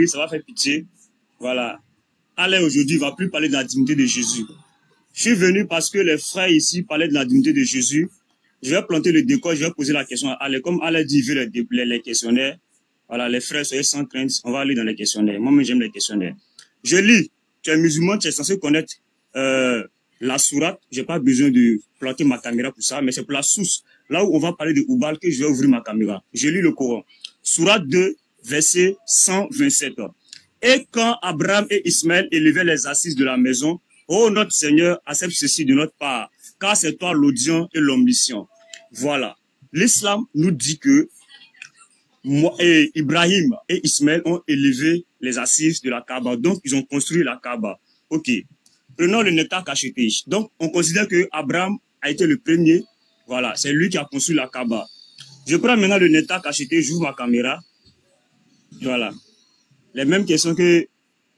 ça va faire pitié. Voilà. Allah aujourd'hui ne va plus parler de la divinité de Jésus. Je suis venu parce que les frères ici parlaient de la divinité de Jésus. Je vais planter le décor, je vais poser la question à Allah. Comme Allah dit, il veut les questionnaires. Voilà, les frères, soyez sans crainte, on va aller dans les questionnaires. Moi-même, j'aime les questionnaires. Je lis. Tu es musulman, tu es censé connaître la sourate. Je n'ai pas besoin de planter ma caméra pour ça, mais c'est pour la source. Là où on va parler de Oubal que je vais ouvrir ma caméra. Je lis le Coran. Sourate 2, verset 127. Et quand Abraham et Ismaël élevaient les assises de la maison, ô notre Seigneur, accepte ceci de notre part, car c'est toi l'audient et l'omniscient. Voilà. L'islam nous dit que Ibrahim et Ismaël ont élevé les assises de la Kaaba. Donc, ils ont construit la Kaaba. Ok. Prenons le nectar cacheté. Donc, on considère que Abraham a été le premier. Voilà. C'est lui qui a construit la Kaaba. Je prends maintenant le nectar cacheté. J'ouvre ma caméra. Voilà. Les mêmes questions que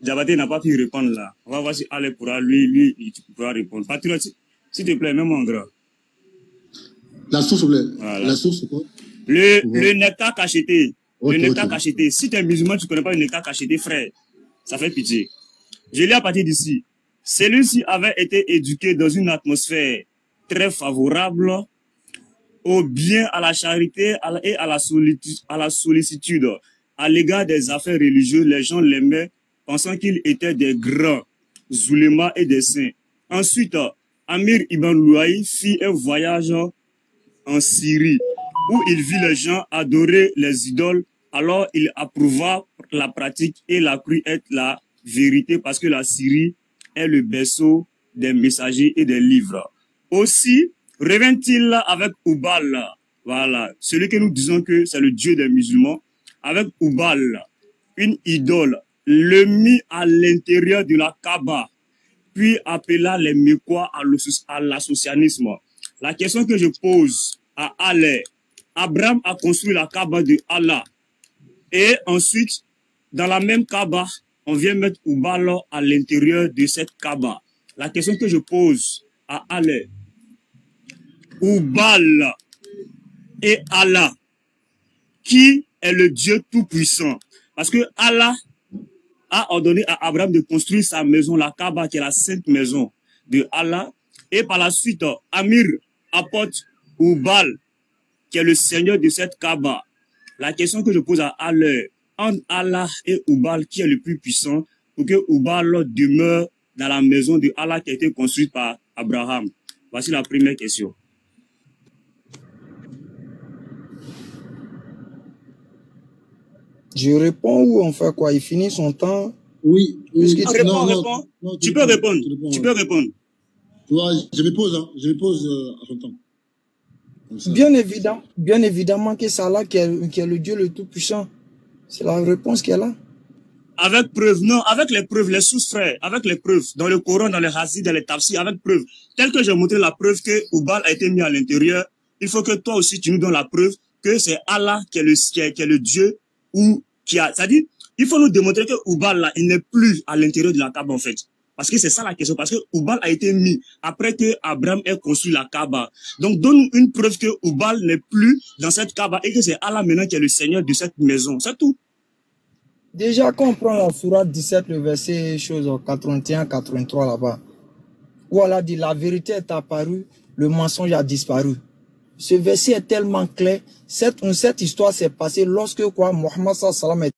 Diabaté n'a pas pu répondre là. On va voir si Allah pourra, lui, tu pourras répondre. Patriote, s'il te plaît, même en gras. La source, s'il te plaît. Voilà. La source, c'est quoi? Le nectar cacheté. Okay, le nectar okay. cacheté. Si tu es musulman, tu ne connais pas le nectar cacheté, frère. Ça fait pitié. Je lis à partir d'ici. Celui-ci avait été éduqué dans une atmosphère très favorable au bien, à la charité et à la sollicitude. À l'égard des affaires religieuses, les gens l'aimaient, pensant qu'ils étaient des grands oulémas et des saints. Ensuite, Amir ibn Louaï fit un voyage en Syrie, où il vit les gens adorer les idoles. Alors il approuva la pratique et la crut être la vérité, parce que la Syrie est le berceau des messagers et des livres. Aussi revint-il avec Oubal, voilà, celui que nous disons que c'est le Dieu des musulmans, avec Oubal, une idole, le mit à l'intérieur de la Kaaba, puis appela les Mécois à l'associanisme. La question que je pose à Allah, Abraham a construit la Kaaba de Allah, et ensuite, dans la même Kaaba, on vient mettre Oubal à l'intérieur de cette Kaaba. La question que je pose à Allah, Oubal et Allah, qui est le Dieu tout-puissant? Parce que Allah a ordonné à Abraham de construire sa maison, la Kaaba, qui est la sainte maison de Allah. Et par la suite, Amir apporte Oubal, qui est le Seigneur de cette Kaaba. La question que je pose à Allah, entre Allah et Oubal, qui est le plus puissant, pour que Oubal demeure dans la maison de Allah qui a été construite par Abraham? Voici la première question. Je réponds ou on fait quoi? Il finit son temps. Oui. Réponds. Tu peux répondre. Tu peux répondre. Tu vois, je me pose, hein. Je me pose à son temps. Bien évidemment que c'est Allah qui est le Dieu le Tout-Puissant. C'est la réponse qu'elle a. Avec preuve, non, avec les preuves, les sources, frères, avec les preuves, dans le Coran, dans les hadiths, dans les tafsirs, avec preuve. Tel que j'ai montré la preuve que Oubal a été mis à l'intérieur, il faut que toi aussi tu nous donnes la preuve que c'est Allah qui est le Dieu, ou qui a, c'est-à-dire, il faut nous démontrer que Oubal là, il n'est plus à l'intérieur de la Kaaba en fait. Parce que c'est ça la question, parce que Oubal a été mis après que Abraham ait construit la Kaaba. Donc donne-nous une preuve que Oubal n'est plus dans cette Kaaba et que c'est Allah maintenant qui est le Seigneur de cette maison, c'est tout. Déjà, quand on prend la sourate 17, le verset 81-83 là-bas, où Allah dit la vérité est apparue, le mensonge a disparu. Ce verset est tellement clair. Cette histoire s'est passée lorsque quoi, Mohammed sallam est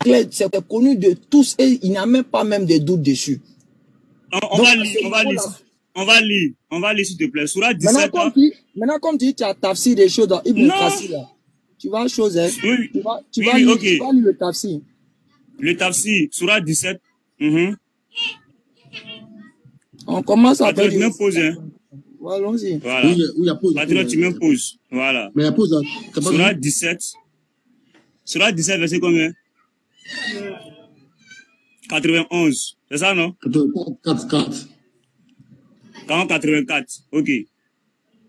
clair, c'est connu de tous et il n'y a même pas même de doute dessus. On va lire s'il te plaît. Sourate 17. Maintenant, comme tu dis, tu as tafsir des choses dans Ibn Kassir là. Tu vas chose, hein? Oui. Tu vas lire le tafsir. Le tafsir, Sourate 17. On commence à faire. Tu m'imposes, hein? Allons-y. Voilà. Oui, il y a pause. Patriote, tu m'imposes. Voilà. Mais il y a pause, hein. Sourate 17. Sourate 17, verset combien? 91. C'est ça, non? 4. 84. Ok.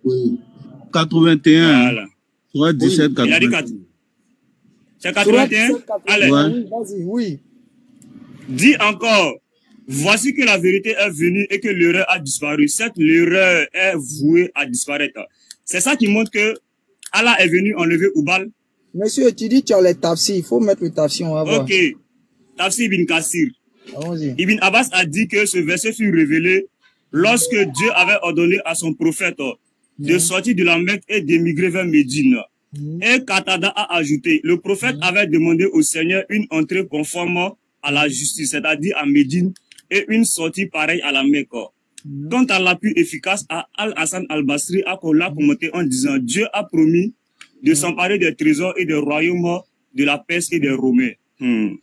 Oui. 81. Voilà. Sourate 17, 81. Il a dit 4. C'est 81? Allez. Ouais. Oui, vas-y, oui. Dis encore. Voici que la vérité est venue et que l'erreur a disparu. Cette l'erreur est vouée à disparaître. C'est ça qui montre que Allah est venu enlever Oubal. Monsieur, tu dis que tu as les tafsir. Il faut mettre le tafsir, on va voir. Ok. Tafsir ibn Kassir. Allons-y. Ibn Abbas a dit que ce verset fut révélé lorsque Dieu avait ordonné à son prophète de sortir de la Mecque et d'émigrer vers Médine. Et Qatada a ajouté, le prophète avait demandé au Seigneur une entrée conforme à la justice, c'est-à-dire à Médine, et une sortie pareille à la Mecque. Quant à l'appui efficace, Al-Hassan al-Basri a commenté en disant, Dieu a promis de s'emparer des trésors et des royaumes de la Perse et des Romains.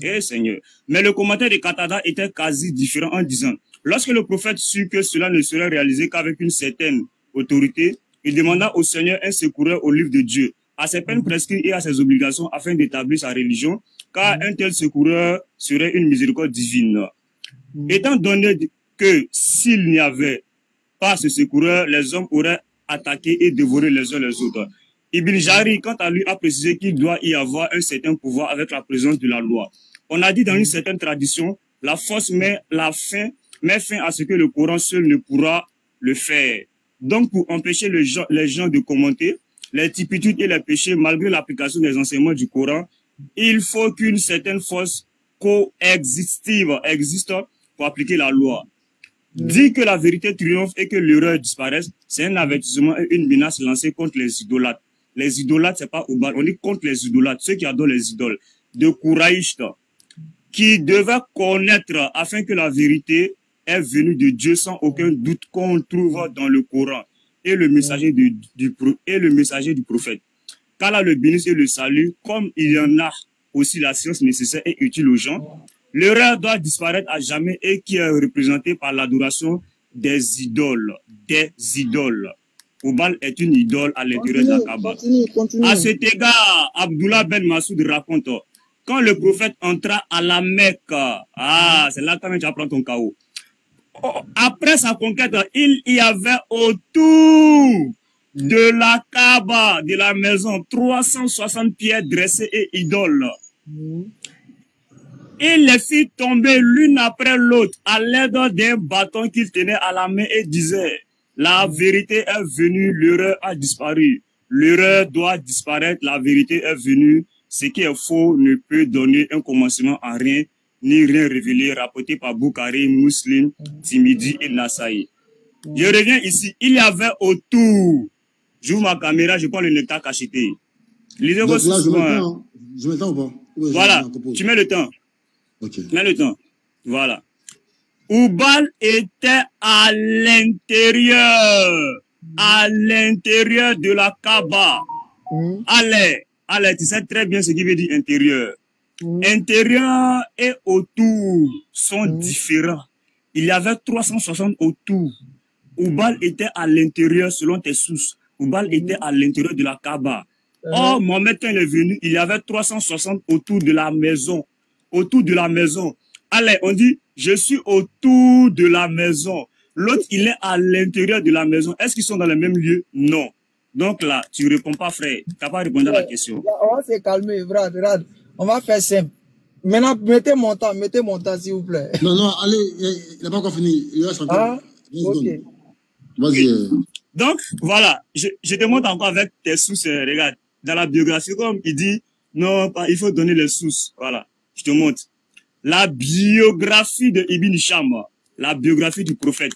Eh Seigneur. Mais le commentaire de Qatada était quasi différent en disant, lorsque le prophète sut que cela ne serait réalisé qu'avec une certaine autorité, il demanda au Seigneur un secoureur au livre de Dieu, à ses peines prescrites et à ses obligations afin d'établir sa religion, car un tel secoureur serait une miséricorde divine. Étant donné que s'il n'y avait pas ce secoureur, les hommes auraient attaqué et dévoré les uns les autres. Ibn Jari, quant à lui, a précisé qu'il doit y avoir un certain pouvoir avec la présence de la loi. On a dit dans une certaine tradition, la force met fin à ce que le Coran seul ne pourra le faire. Donc, pour empêcher les gens de commenter les turpitudes et les péchés malgré l'application des enseignements du Coran, il faut qu'une certaine force coexistive existe pour appliquer la loi. Dire que la vérité triomphe et que l'erreur disparaisse, c'est un avertissement et une menace lancée contre les idolâtres. Les idolâtres, c'est pas Oubal, on dit contre les idolâtres, ceux qui adorent les idoles, de Kouraïch, qui devaient connaître afin que la vérité est venue de Dieu sans aucun doute qu'on trouve dans le Coran et le messager du prophète. Car là, le bénéfice et le salut, comme il y en a aussi la science nécessaire et utile aux gens, l'erreur doit disparaître à jamais et qui est représentée par l'adoration des idoles. Des idoles. Oubal est une idole à l'intérieur de la Kaaba. À cet égard, Abdullah Ben Masoud raconte, quand le prophète entra à la Mecque, c'est là quand tu apprends ton chaos. Après sa conquête, il y avait autour de la Kaaba, de la maison, 360 pierres dressées et idoles. Il les fit tomber l'une après l'autre à l'aide d'un bâton qu'il tenait à la main et disait, la vérité est venue, l'erreur a disparu. L'erreur doit disparaître, la vérité est venue. Ce qui est faux ne peut donner un commencement à rien, ni rien révélé, rapporté par Bukhari, Muslim, Timidi et Nasaï. Je reviens ici. Il y avait autour. J'ouvre ma caméra, je prends le nectar cacheté. Lisez vos sources. Je mets le temps ou pas? Oui, voilà, tu mets le temps. Ok. Mets le temps. Voilà. Oubal était à l'intérieur de la Kaaba. Allez, tu sais très bien ce qui veut dire intérieur. Intérieur et autour sont différents. Il y avait 360 autour. Oubal était à l'intérieur selon tes sources. Oubal était à l'intérieur de la Kaaba. Or, Mohamed, quand il est venu, il y avait 360 autour de la maison. Autour de la maison. Allez, on dit, je suis autour de la maison. L'autre, il est à l'intérieur de la maison. Est-ce qu'ils sont dans le même lieu? Non. Donc là, tu ne réponds pas, frère. Tu n'as pas répondu à la question. Là, on va se calmer, Rad. On va faire simple. Maintenant, mettez mon temps, s'il vous plaît. Non, allez, il n'a pas encore fini. Il reste encore. Ok. Vas-y. Donc, voilà. Je te montre encore avec tes sources. Regarde, dans la biographie, comme il dit, non, il faut donner les sources. Voilà. Je te montre. La biographie de Ibn Hisham, la biographie du prophète.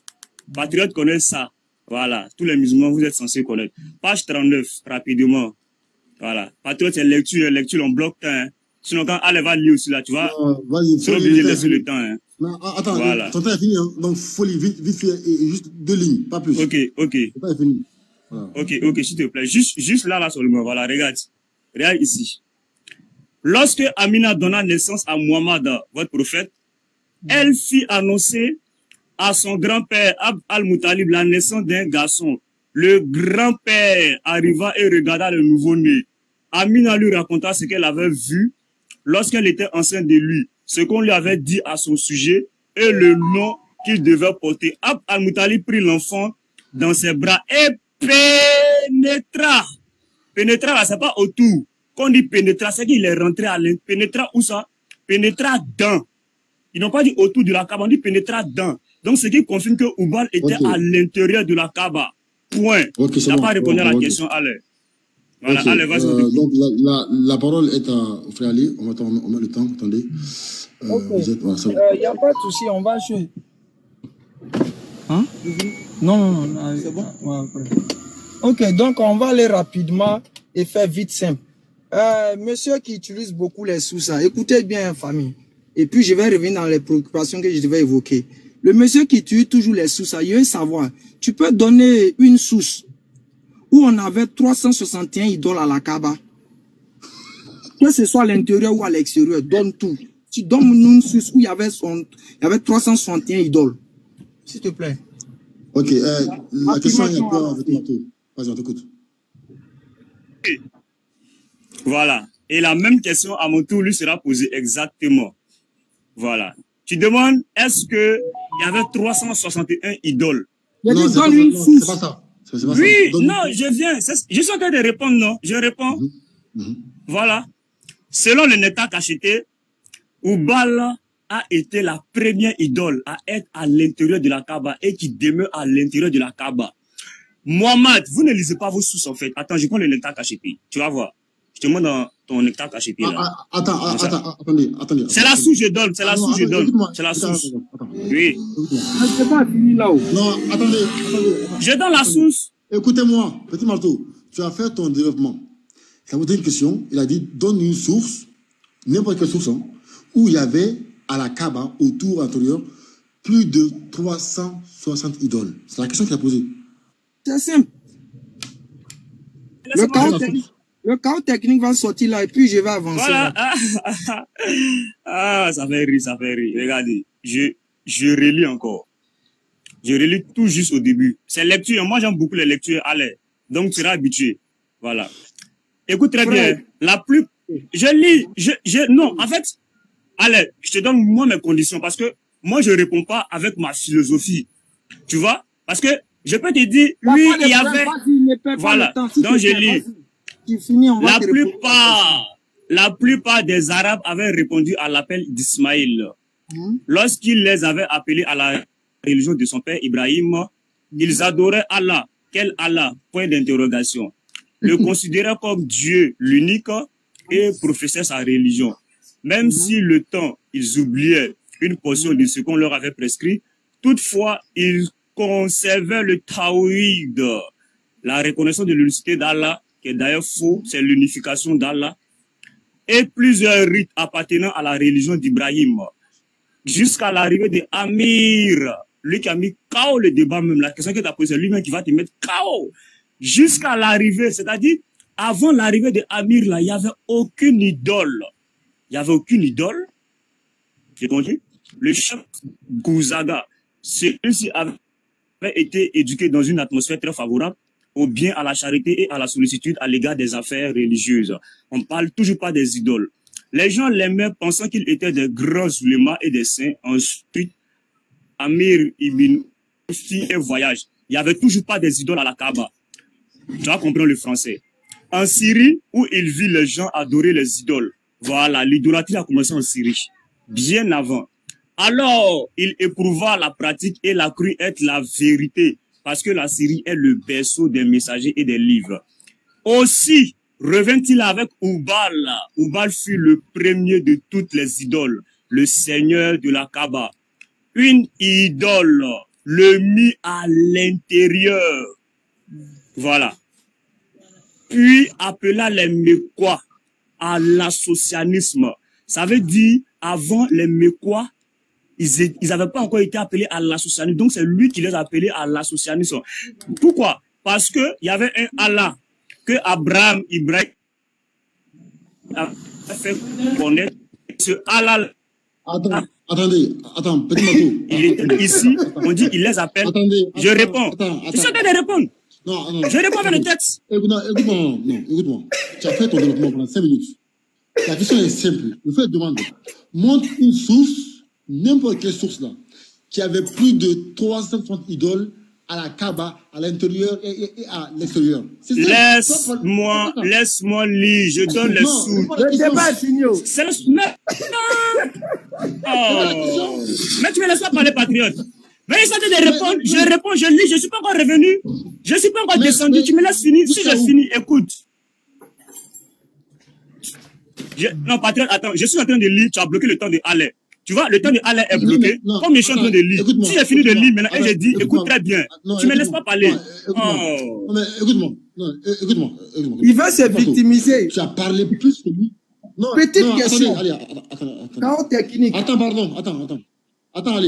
Patriote connaît ça. Voilà. Tous les musulmans, vous êtes censés connaître. Page 39, rapidement. Voilà. Patriote, c'est lecture en bloc temps. Hein. Sinon, quand elle va lire aussi là, tu vois. Vas-y. C'est obligé de laisser le temps. Hein. Non, attends, voilà. ton temps est fini. Hein. Donc, faut lire vite fait, et juste 2 lignes, pas plus. Ok. Ton temps est fini. Voilà. Ok, s'il te plaît. Juste là seulement. Voilà, regarde. Regarde ici. Lorsque Amina donna naissance à Muhammad, votre prophète, elle fit annoncer à son grand-père Abd al-Muttalib la naissance d'un garçon. Le grand-père arriva et regarda le nouveau-né. Amina lui raconta ce qu'elle avait vu lorsqu'elle était enceinte de lui, ce qu'on lui avait dit à son sujet et le nom qu'il devait porter. Abd al-Muttalib prit l'enfant dans ses bras et pénétra. Pénétra, là, c'est pas autour. Quand on dit pénétra, c'est qu'il est rentré à l'intérieur. Pénétra où ça? Pénétra dans. Ils n'ont pas dit autour de la Kaaba, on dit pénétra dans. Donc, ce qui confirme que Oubal était à l'intérieur de la Kaaba. Point. Tu n'as pas répondu à la question, allez. Voilà, Okay. allez, vas-y. Donc, la parole est au frère Ali. On met le temps. Attendez. Ok. Vous êtes... Voilà, Il n'y a pas de souci, on va jouer. Hein? Non. C'est bon? Ouais, après. Ok, donc on va aller rapidement et faire vite simple. Monsieur qui utilise beaucoup les sous-ça, écoutez bien, famille. Et puis je vais revenir dans les préoccupations que je devais évoquer. Le monsieur qui utilise toujours les sous-ça, il veut savoir, tu peux donner une source où on avait 361 idoles à la Kaaba. Que ce soit à l'intérieur ou à l'extérieur, donne tout. Tu donnes une source où il y avait 361 idoles. S'il te plaît. Ok, la question est un peu avec Marteau. Vas-y, on t'écoute. Voilà. Et la même question à mon tour lui sera posée exactement. Voilà. Tu demandes, est-ce que il y avait 361 idoles? Non, c'est pas ça. C'est pas oui, ça. non, je viens. Je suis en train de répondre, non? Je réponds. Voilà. Selon le Neta Cacheté, Oubal a été la première idole à être à l'intérieur de la Kaaba et qui demeure à l'intérieur de la Kaaba. Mohamed, vous ne lisez pas vos sources en fait. Attends, je prends le Nectar Cacheté. Tu vas voir. Je te montre dans ton Nectar Cacheté là. Attendez. C'est la source que je donne. C'est la source que je donne. C'est la source. Oui. C'est pas fini là-haut. Non, attendez. Je donne la source. Écoutez-moi, petit Marteau. Tu as fait ton développement. Il a posé une question. Il a dit, donne une source, n'importe quelle source, où il y avait à la Kaaba, autour intérieur, plus de 360 idoles. C'est la question qu'il a posée. C'est simple. Le chaos technique va sortir là et puis je vais avancer. Voilà. Ça fait rire, ça fait rire. Regardez, je relis encore. Je relis tout juste au début. C'est lecture. Moi, j'aime beaucoup les lectures. Allez. Donc, tu seras habitué. Voilà. Écoute très bien. Je lis. Non, en fait, allez, je te donne moi mes conditions parce que moi, je réponds pas avec ma philosophie. Tu vois? Parce que je peux te dire, oui, il y avait... Voilà, donc je lis. La plupart des Arabes avaient répondu à l'appel d'Ismaïl. Lorsqu'il les avait appelés à la religion de son père Ibrahim, ils adoraient Allah. Quel Allah? Point d'interrogation. Le considéraient comme Dieu, l'unique, et professaient sa religion. Même si le temps, ils oubliaient une portion de ce qu'on leur avait prescrit, toutefois, ils conservaient le tawhid, la reconnaissance de l'unicité d'Allah, qui est d'ailleurs faux, c'est l'unification d'Allah, et plusieurs rites appartenant à la religion d'Ibrahim, jusqu'à l'arrivée de Amir, lui qui a mis KO le débat même, la question que tu as posée, c'est lui-même qui va te mettre KO, jusqu'à l'arrivée, c'est-à-dire, avant l'arrivée de Amir, là, il n'y avait aucune idole. Il n'y avait aucune idole. J'ai compris. Le chef Gouzaga, celui-ci avait été éduqué dans une atmosphère très favorable au bien, à la charité et à la sollicitude à l'égard des affaires religieuses. On ne parle toujours pas des idoles. Les gens l'aimaient pensant qu'ils étaient des grands oulémas et des saints. Ensuite, Amir Ibn fit un voyage. Il n'y avait toujours pas des idoles à la Kaaba. Tu vas comprendre le français. En Syrie, où il vit les gens adorer les idoles. Voilà, l'idolâtrie a commencé en Syrie, bien avant. Alors, il éprouva la pratique et la crut être la vérité, parce que la Syrie est le berceau des messagers et des livres. Aussi, revint-il avec Oubal. Oubal fut le premier de toutes les idoles, le seigneur de la Kaaba. Une idole le mit à l'intérieur. Voilà. Puis appela les Mécois à l'associanisme. Ça veut dire, avant les Mécois, ils n'avaient pas encore été appelés à l'associanisme. Donc c'est lui qui les a appelés à l'associanisme. Pourquoi? Parce que il y avait un Allah que Abraham, Ibrahim a fait connaître. Ce Allah. Attendez, petit Matou. Il est ici, on dit il les appelle. Je réponds. Je suis en train de répondre. Non. Je réponds avec le texte. Écoute-moi. Tu as fait ton développement pendant 5 minutes. La question est simple. Je fais demander. Montre une source, n'importe quelle source là, qui avait plus de 330 idoles à la Kaaba, à l'intérieur et à l'extérieur. Laisse-moi lire. Je donne les sources. Le débat est fini. C'est le... Mais tu me laisses pas parler, patriote. Mais il s'agit de répondre. Je réponds, je lis. Je ne suis pas encore revenu. Je ne suis pas encore descendu. Tu me laisses finir. Si je finis, écoute. Non, patriote, attends, je suis en train de lire, tu as bloqué le temps de aller. Tu vois, le temps de aller est bloqué. Non, Comme je suis en train de lire. Si j'ai fini de lire maintenant, et j'ai dit, écoute très bien. Non, Tu me laisses pas parler. Non, mais écoute-moi. Non, écoute-moi. Il veut se victimiser. Tu as parlé plus que lui. Non, Petite question. Attendez, attends. Chaos technique. Attends, pardon, attends. Attends.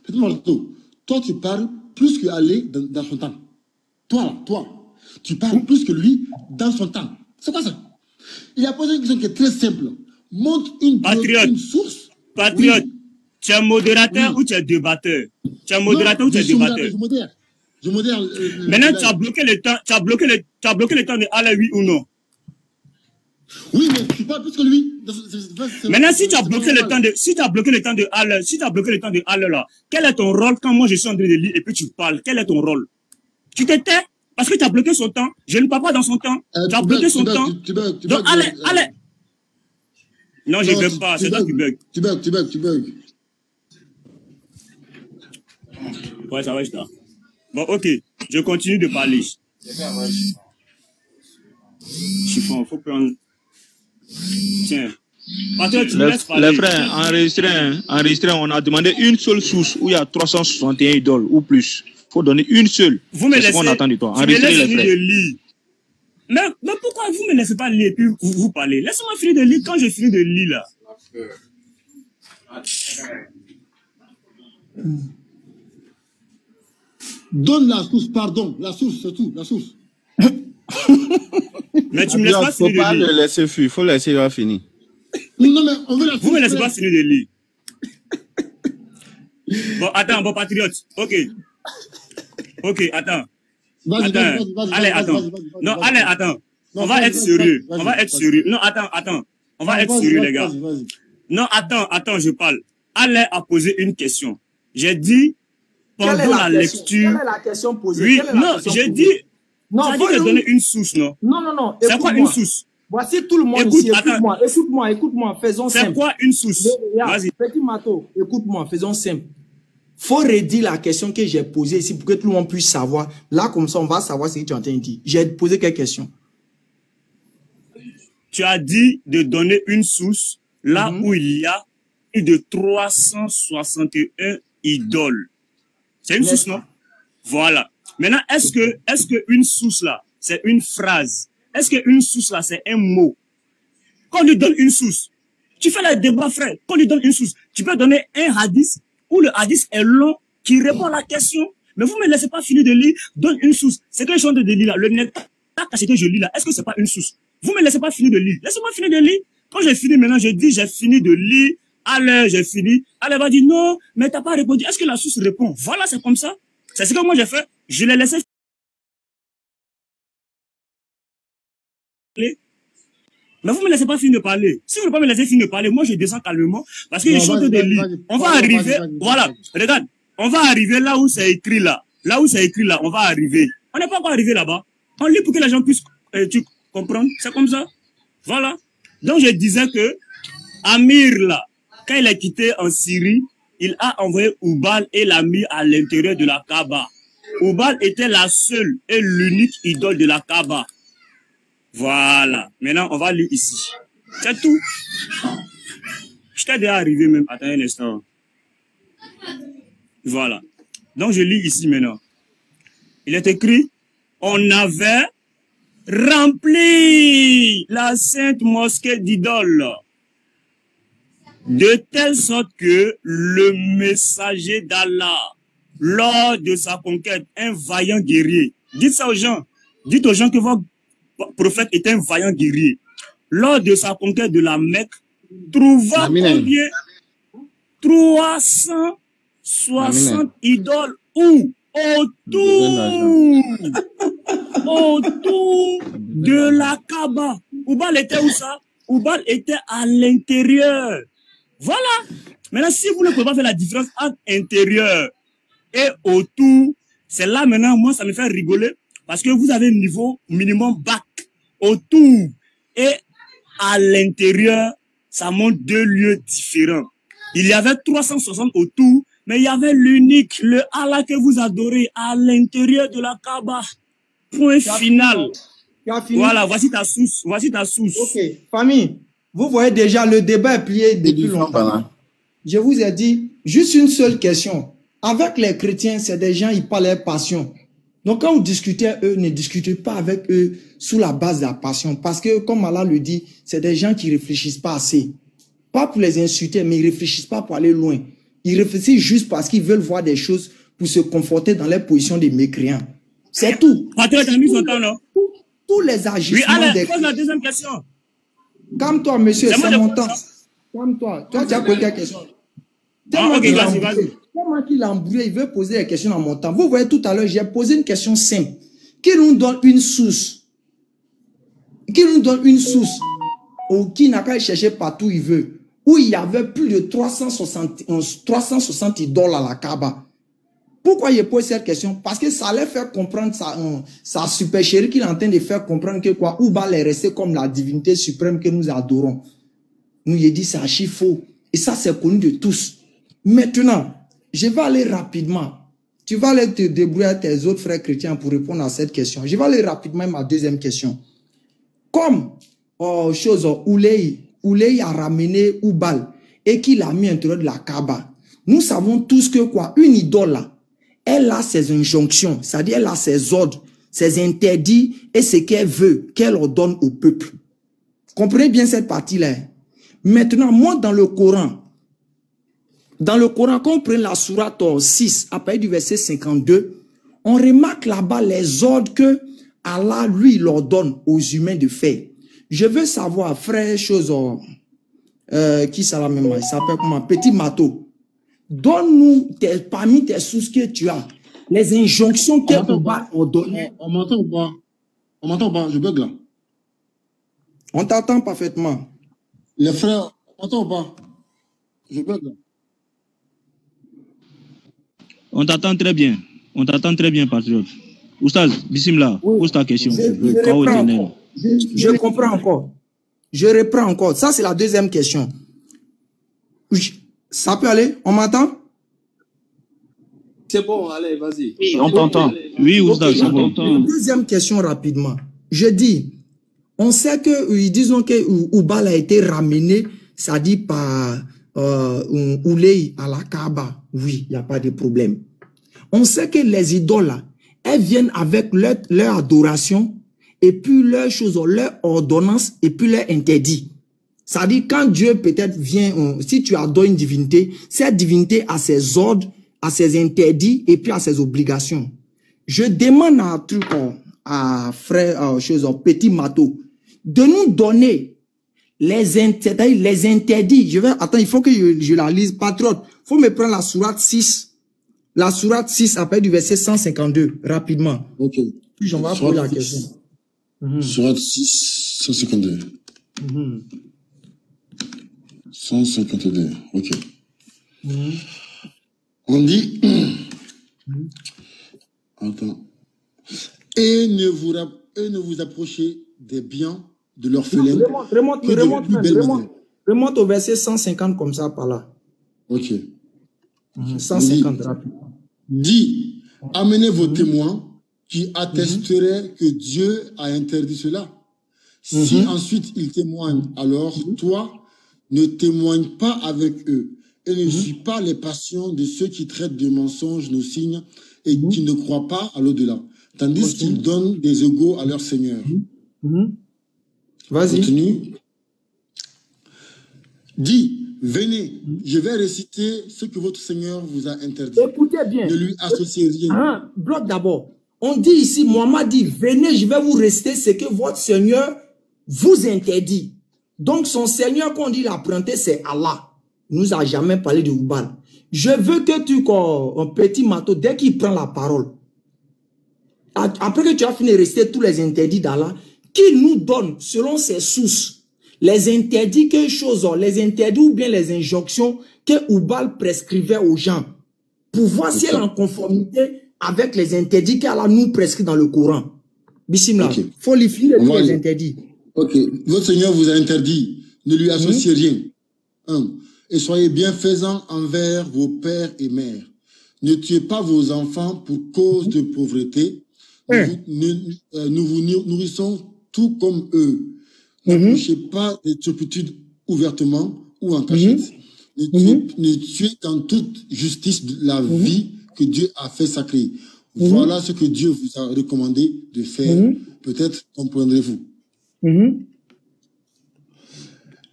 Petit Marteau, toi, tu parles plus que Ali dans son temps. Toi, tu parles plus que lui dans son temps. C'est quoi ça? Il a posé une question qui est très simple. Montre une source. Patriote, oui. Tu es modérateur ou tu es débatteur? Tu es modérateur ou tu es débatteur? Je modère. Maintenant, tu as bloqué le temps, tu as bloqué le temps de aller, oui ou non? Oui, mais tu parles plus que lui. Maintenant, si tu as bloqué le temps de aller, là, quel est ton rôle quand moi je suis en train de lire et puis tu parles? Quel est ton rôle? Tu te tais parce que tu as bloqué son temps. Je ne parle pas dans son temps. Tu as bloqué son temps. Donc, allez. Non, je ne bug pas. C'est toi qui bug. Tu bugs. Ouais, ça va, je t'en. Bon, ok. Je continue de parler. Chiffon, faut prendre. Tiens. Patriote, tu me laisses parler. Les frères, enregistré, on a demandé une seule source où il y a 361 idoles ou plus. Il faut donner une seule. Vous me laissez. C'est ce qu'on attend de toi. Tu me laisses finir de lire. Mais pourquoi vous me laissez pas lire et puis vous parlez? Laissez-moi finir de lire quand je finis de lire là. Donne la source, pardon. La source, c'est tout. La source. Mais tu me laisses pas finir de lire. Faut pas le laisser fuir. Il faut laisser la finir. Non, mais on veut la source. Vous me laissez pas finir de lire. Bon, attends, bon, patriote. Ok, attends. Allez, attends. Non, allez, attends. On va être sérieux. Non, attends. On va être sérieux, les gars. Non, attends, je parle. Allez à poser une question. J'ai dit, pendant la lecture. Quelle est la question posée? Oui, non, j'ai dit. Non, tu as dit de donner une source, non? Non. C'est quoi une source? Voici tout le monde ici. Écoute-moi. Faisons simple. C'est quoi une source? Vas-y. Petit Mato, écoute-moi, faisons simple. Faut redire la question que j'ai posée ici pour que tout le monde puisse savoir. Là, comme ça, on va savoir ce que tu es en train de dire. J'ai posé quelques questions. Tu as dit de donner une source là où il y a plus de 361 idoles. C'est une source, non? Voilà. Maintenant, est-ce que une source là, c'est une phrase? Est-ce qu'une source là, c'est un mot? Quand on lui donne une source, tu fais le débat, frère. Quand on lui donne une source, tu peux donner un hadith où le hadith est long, qui répond à la question. Mais vous ne me laissez pas finir de lire, donne une source. C'est que je suis en train de lire là. Le nectar caché que je lis là, est-ce que c'est pas une source? Vous ne me laissez pas finir de lire. Laissez-moi finir de lire. Quand j'ai fini maintenant, je dis, j'ai fini de lire. Allez, j'ai fini. Elle va dire, non, mais t'as pas répondu. Est-ce que la source répond? Voilà, c'est comme ça. C'est ce que moi j'ai fait. Je l'ai laissé. Mais vous ne me laissez pas finir de parler. Si vous ne voulez pas me laisser finir de parler, moi je descends calmement parce que je suis en train de lire. On va arriver, voilà, regarde, on va arriver là où c'est écrit là. Là où c'est écrit là, on va arriver. On n'est pas encore arrivé là-bas. On lit pour que les gens puissent comprendre. C'est comme ça. Voilà. Donc je disais que Amir là, quand il a quitté en Syrie, il a envoyé Oubal et l'a mis à l'intérieur de la Kaaba. Oubal était la seule et l'unique idole de la Kaaba. Voilà. Maintenant, on va lire ici. C'est tout. Je t'ai déjà arrivé même. Attends un instant. Voilà. Donc, je lis ici maintenant. Il est écrit, on avait rempli la sainte mosquée d'idoles de telle sorte que le messager d'Allah, lors de sa conquête, un vaillant guerrier. Dites ça aux gens. Dites aux gens que votre prophète était un vaillant guerrier. Lors de sa conquête de la Mecque, trouva combien? 360 idoles où? Autour de la Kaaba. Oubal était où ça? Oubal était à l'intérieur. Voilà. Maintenant, si vous ne pouvez pas faire la différence entre intérieur et autour, c'est là maintenant, moi, ça me fait rigoler parce que vous avez un niveau minimum bac. Autour et à l'intérieur, ça montre deux lieux différents. Il y avait 360 autour, mais il y avait l'unique, le Allah que vous adorez à l'intérieur de la Kaaba. Point final. Voilà, voici ta source. Ok, famille. Vous voyez déjà, le débat est plié depuis longtemps. Je vous ai dit, juste une seule question. Avec les chrétiens, c'est des gens, ils parlent leur passion. Donc quand vous discutez, eux, ne discutez pas avec eux sous la base de la passion. Parce que, comme Allah le dit, c'est des gens qui réfléchissent pas assez. Pas pour les insulter, mais ils réfléchissent pas pour aller loin. Ils réfléchissent juste parce qu'ils veulent voir des choses pour se conforter dans les positions des mécréants. C'est tout. Tous les agissements des... Pose la deuxième question. Calme-toi, monsieur, c'est mon temps. Calme-toi. Toi, tu as posé la question. Tellement qu'il a embrouillé, il veut poser la question en mon temps. Vous voyez, tout à l'heure, j'ai posé une question simple. Qui nous donne une source? Qui nous donne une source? Ou qui n'a qu'à chercher partout où il veut? Où il y avait plus de 360 $ à la Kaaba. Pourquoi il pose cette question? Parce que ça allait faire comprendre sa super chérie qu'il est en train de faire comprendre que quoi, Oubal est resté comme la divinité suprême que nous adorons. Nous, il dit c'est archi faux. Et ça, c'est connu de tous. Maintenant, je vais aller rapidement. Tu vas aller te débrouiller avec tes autres frères chrétiens pour répondre à cette question. Je vais aller rapidement à ma deuxième question. Comme Ouley a ramené Oubal et qu'il a mis à l'intérieur de la Kaaba, nous savons tous que quoi, une idole là, elle a ses injonctions, c'est-à-dire elle a ses ordres, ses interdits et ce qu'elle veut, qu'elle ordonne au peuple. Comprenez bien cette partie-là. Maintenant, moi dans le Coran, quand on prend la sourate 6, à partir du verset 52, on remarque là-bas les ordres que Allah, lui, leur donne aux humains de faire. Je veux savoir, frère, qui ça la même, il s'appelle comment? Petit Mato. Donne-nous parmi tes sources que tu as, les injonctions qu'elle va ordonner. On m'entend ou pas? On m'entend ou pas? Je bug là. On t'entend parfaitement. Les frères, on m'entend ou pas? Je bug là. On t'attend très bien. On t'attend très bien, patriote. Oustaz, Bismillah, pose ta question. Je comprends encore. Je reprends encore. Ça, c'est la deuxième question. Ça peut aller? On m'entend? C'est bon, allez, vas-y. Oui, on t'entend. Oui, Oustaz, c'est bon. Deuxième question rapidement. Je dis, on sait que, disons que Oubal a été ramené, ça dit par Ouley à la Kaaba. Oui, il n'y a pas de problème. On sait que les idoles, elles viennent avec leur adoration et puis leurs choses, leur ordonnance et puis leur interdit. Ça dit quand Dieu peut-être vient, si tu adores une divinité, cette divinité a ses ordres, a ses interdits et puis a ses obligations. Je demande à frère, Petit Mato, de nous donner les interdits. Attends, il faut que je la lise, patriote. Il faut me prendre la sourate 6. La sourate 6, après du verset 152, rapidement. Ok. Puis j'en vais poser la question. Sourate 6, 152. 152, ok. On dit... Attends. Et ne vous approchez des biens de l'orphelin. Remonte au verset 150 comme ça, par là. Ok. 150, rapidement. Dit, amenez vos témoins qui attesteraient que Dieu a interdit cela. Si ensuite ils témoignent, alors toi, ne témoigne pas avec eux et ne suis pas les passions de ceux qui traitent de mensonges nos signes et qui ne croient pas à l'au-delà, tandis qu'ils donnent des égaux à leur Seigneur. Vas-y. Continue. Dis, venez, je vais réciter ce que votre Seigneur vous a interdit. Écoutez bien. Ne lui associez rien. Bloc d'abord. On dit ici, Mohammed dit, venez, je vais vous réciter ce que votre Seigneur vous interdit. Donc son Seigneur, quand on dit l'apprenti, c'est Allah. Il nous a jamais parlé de Oubal. Je veux que tu, un Petit Mato, dès qu'il prend la parole, après que tu as fini de réciter tous les interdits d'Allah, qu'il nous donne, selon ses sources, les interdits, les interdits ou bien les injonctions que Oubal prescrivait aux gens, pour voir si elle est en conformité avec les interdits qu'Allah nous prescrit dans le Coran. Bismillah. Il faut lui finir les interdits. Ok. Votre Seigneur vous a interdit, ne lui associez rien. 1. Et soyez bienfaisants envers vos pères et mères. Ne tuez pas vos enfants pour cause de pauvreté. Nous vous nourrissons tout comme eux. N'approchez pas des turpitudes ouvertement ou en cachette. Ne tuez qu'en toute justice la vie que Dieu a fait sacrée. Voilà ce que Dieu vous a recommandé de faire. Peut-être comprendrez-vous.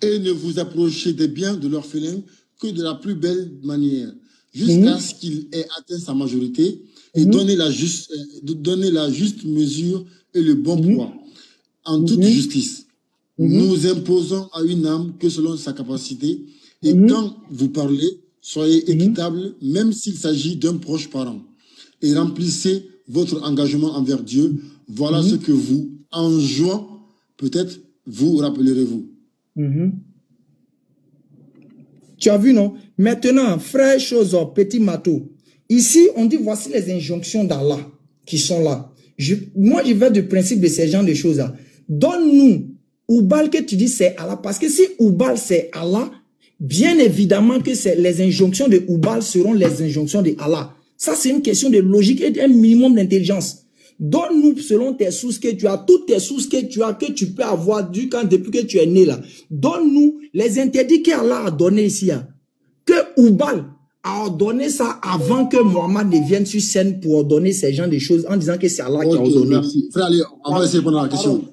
Et ne vous approchez des biens de l'orphelin que de la plus belle manière, jusqu'à ce qu'il ait atteint sa majorité et donner la juste mesure et le bon poids, en toute justice. Nous imposons à une âme que selon sa capacité, et quand vous parlez, soyez équitable, même s'il s'agit d'un proche parent, et remplissez votre engagement envers Dieu. Voilà ce que vous, en juin, peut-être vous rappellerez-vous. Tu as vu, non? Maintenant, frère chose, petit matou. Ici, on dit voici les injonctions d'Allah qui sont là. Moi, je vais du principe de ces gens de choses-là. Donne-nous Oubal que tu dis c'est Allah. Parce que si Oubal c'est Allah, bien évidemment que les injonctions de Oubal seront les injonctions de Allah. Ça, c'est une question de logique et d'un minimum d'intelligence. Donne-nous selon tes sources que tu as, toutes tes sources que tu as, que tu peux avoir depuis que tu es né là. Donne-nous les interdits qu'Allah a donnés ici. Que Oubal a ordonné ça avant que Mohammed ne vienne sur scène pour ordonner ces gens de choses en disant que c'est Allah qui a ordonné. Merci. Frère Ali, on va essayer de répondre à la question.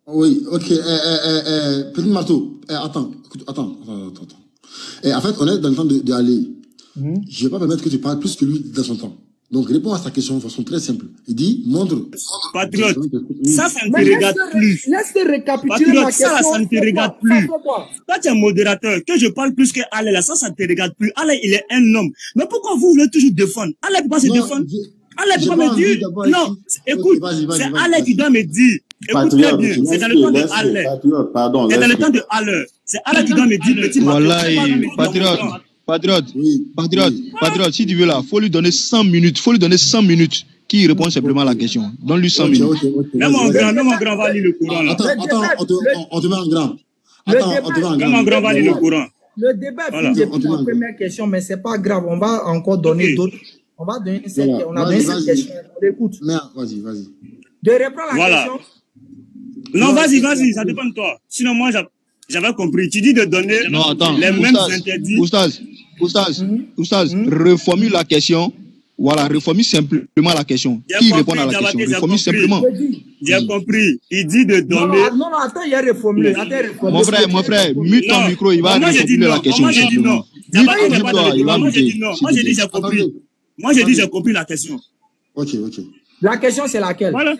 Oui, ok. Petit marteau. Attends. En fait, on est dans le temps d'aller. Je ne vais pas permettre que tu parles plus que lui dans son temps. Donc, réponds à sa question de façon très simple. Il dit, montre. Patriote, ça ne te regarde plus. Laisse-te récapituler ma question. Ça ne te regarde plus. Toi, tu es modérateur. Que je parle plus que Allah, là, ça ne te regarde plus. Allah, il est un homme. Mais pourquoi vous voulez toujours défendre? Allah ne peut pas se défendre. Allah ne peut pas me dire. Non, écoute, c'est Allah qui doit me dire. Écoute très bien, c'est dans le temps de Allah. C'est dans le temps de Allah. C'est Allah qui doit me dire, petit Patriote. Patriote, si tu veux là, faut lui donner 100 minutes. Qui répond simplement à la question. Donne-lui 100 minutes. Même mon grand va lire le Coran là. Attends, on te met en grand. Même mon grand va lire le Coran. Le débat est fini depuis la première question, mais c'est pas grave. On va encore donner d'autres. On va donner cette question. On a donné cette question. On l'écoute. Vas-y. De reprendre la question. Non, vas-y, ça dépend de toi. Sinon, moi, j'avais compris. Tu dis de donner les mêmes interdits. Oustaz, reformule la question. Voilà, reformule simplement la question. Qui répond à la question? Reformule simplement. J'ai compris. Il dit de donner. Non, attends, il y a reformulé. Mon frère, mute ton micro, il va reformuler la question. Moi, j'ai dit non. Moi, j'ai dit j'ai compris. Moi, j'ai dit j'ai compris la question. Ok. La question, c'est laquelle? Voilà.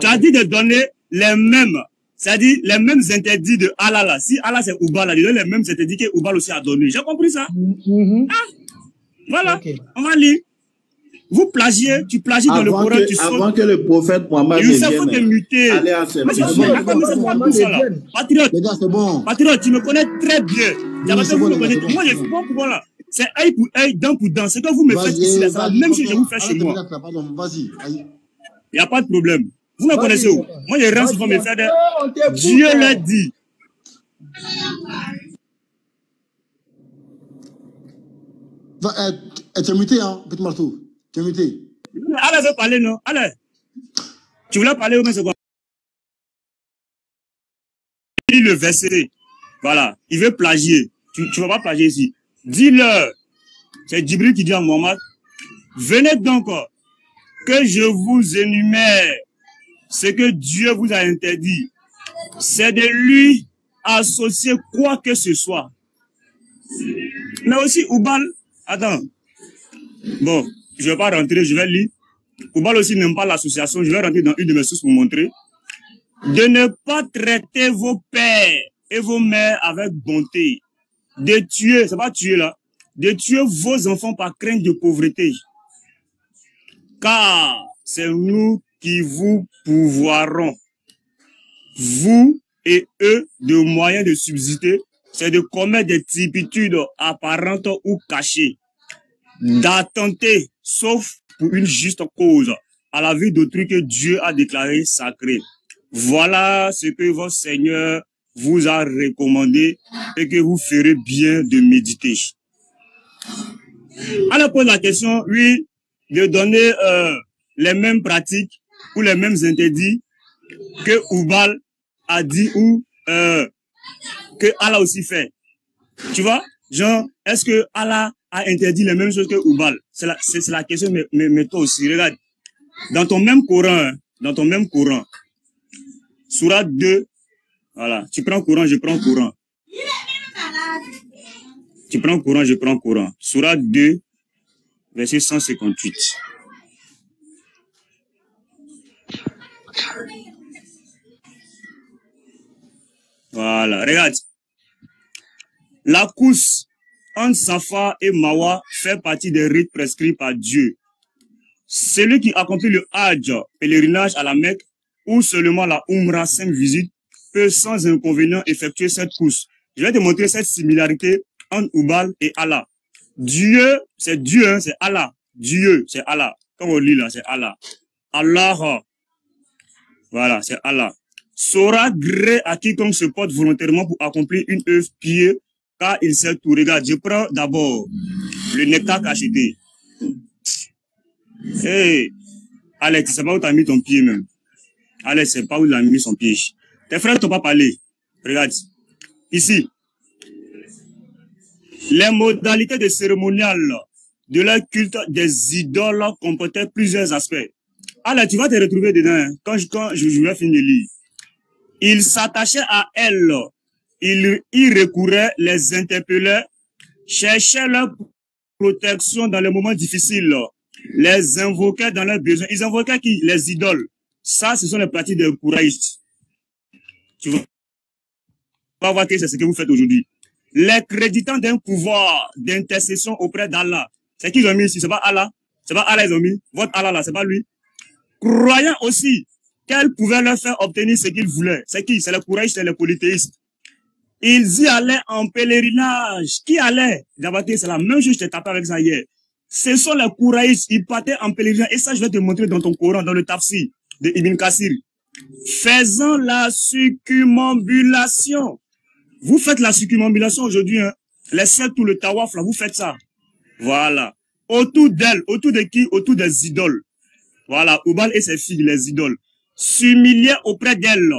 Tu as dit de donner les mêmes. C'est-à-dire les mêmes interdits de Allah là. Si Allah c'est Oubal, il donne les mêmes interdits que Oubal aussi a donné. J'ai compris ça. Voilà. On va lire. Vous plagiez, tu plagies dans le Coran, tu sautes. Avant que le prophète Mohammed ne vienne. Il faut te muter. Allez à ce Patriote. Les gars, c'est bon. Patriote, tu me connais très bien. Moi, je suis bon pour voilà. C'est œil pour œil, dent pour dent. Ce que vous me faites ici, c'est la même chose que je vous fais chez moi. Vas-y. Il n'y a pas de problème. Vous me connaissez où? Moi, je reste pour me faire des... Dieu l'a dit. Tu es muté, hein, petit marteau. Tu es muté. Allez, veut parler, non? Allez. Tu voulais parler ou bien c'est quoi? Il lit le verset. Voilà. Il veut plagier. Tu ne vas pas plagier ici. Dis-leur. C'est Djibril qui dit à Mohammed. Venez donc que je vous énumère ce que Dieu vous a interdit. C'est de lui associer quoi que ce soit. Mais aussi, Oubal, attends. Bon, je ne vais pas rentrer, je vais lire. Oubal aussi n'aime pas l'association. Je vais rentrer dans une de mes sources pour montrer. De ne pas traiter vos pères et vos mères avec bonté. De tuer, c'est pas tuer là. De tuer vos enfants par crainte de pauvreté. Car c'est nous qui vous pourvoirons, vous et eux, de moyens de subsister, c'est de commettre des turpitudes apparentes ou cachées, d'attenter, sauf pour une juste cause, à la vie d'autrui que Dieu a déclaré sacré. Voilà ce que votre Seigneur vous a recommandé et que vous ferez bien de méditer. Alors, pose la question, oui, de donner les mêmes pratiques ou les mêmes interdits que Oubal a dit ou que Allah aussi fait. Tu vois? Genre, est-ce que Allah a interdit les mêmes choses que Oubal? C'est la question, mais toi aussi, regarde. Dans ton même Coran, Sourate 2, voilà, tu prends Coran, je prends Coran. Tu prends Coran, je prends Coran. Sourate 2, verset 158. Voilà, regarde. La course entre Safa et Marwa fait partie des rites prescrits par Dieu. Celui qui accomplit le Hajj, pèlerinage à la Mecque, ou seulement la Umrah, simple visite, peut sans inconvénient effectuer cette course. Je vais te montrer cette similarité entre Oubal et Allah. Dieu, c'est Dieu, hein, c'est Allah. Dieu, c'est Allah. Comme on lit là, c'est Allah. Allah. Voilà, c'est Allah. Saura gré à quiconque se porte volontairement pour accomplir une œuvre pieuse, car il sait tout. Regarde, je prends d'abord le nectar cacheté. Hey, Alex, tu sais pas où tu as mis ton pied même. Alex, c'est pas où il a mis son pied. Tes frères t'ont pas parlé. Regarde. Ici. Les modalités de cérémonial de leur culte des idoles comportaient plusieurs aspects. Alex, tu vas te retrouver dedans, hein, quand je vais finir de lire. Ils s'attachaient à elles. Ils y recouraient, les interpellaient, cherchaient leur protection dans les moments difficiles, les invoquaient dans leurs besoins. Ils invoquaient qui? Les idoles. Ça, ce sont les pratiques des couragistes. Tu vas voir que c'est ce que vous faites aujourd'hui. Les créditant d'un pouvoir d'intercession auprès d'Allah. C'est qui ils ont mis ici? C'est pas Allah. C'est pas Allah ils ont mis. Votre Allah là, c'est pas lui. Croyant aussi qu'elle pouvait leur faire obtenir ce qu'ils voulaient. C'est qui? C'est les couragistes, c'est les polythéistes. Ils y allaient en pèlerinage. Qui allait? C'est la même chose, je t'ai tapé avec ça hier. Ce sont les couragistes, ils partaient en pèlerinage. Et ça, je vais te montrer dans ton Coran, dans le Tafsir de Ibn Kassir. Faisant la circumambulation. Vous faites la circumambulation aujourd'hui, hein. Les sept ou le tawaf, là, vous faites ça. Voilà. Autour d'elle, autour de qui? Autour des idoles. Voilà. Oubal et ses filles, les idoles, s'humiliaient auprès d'elle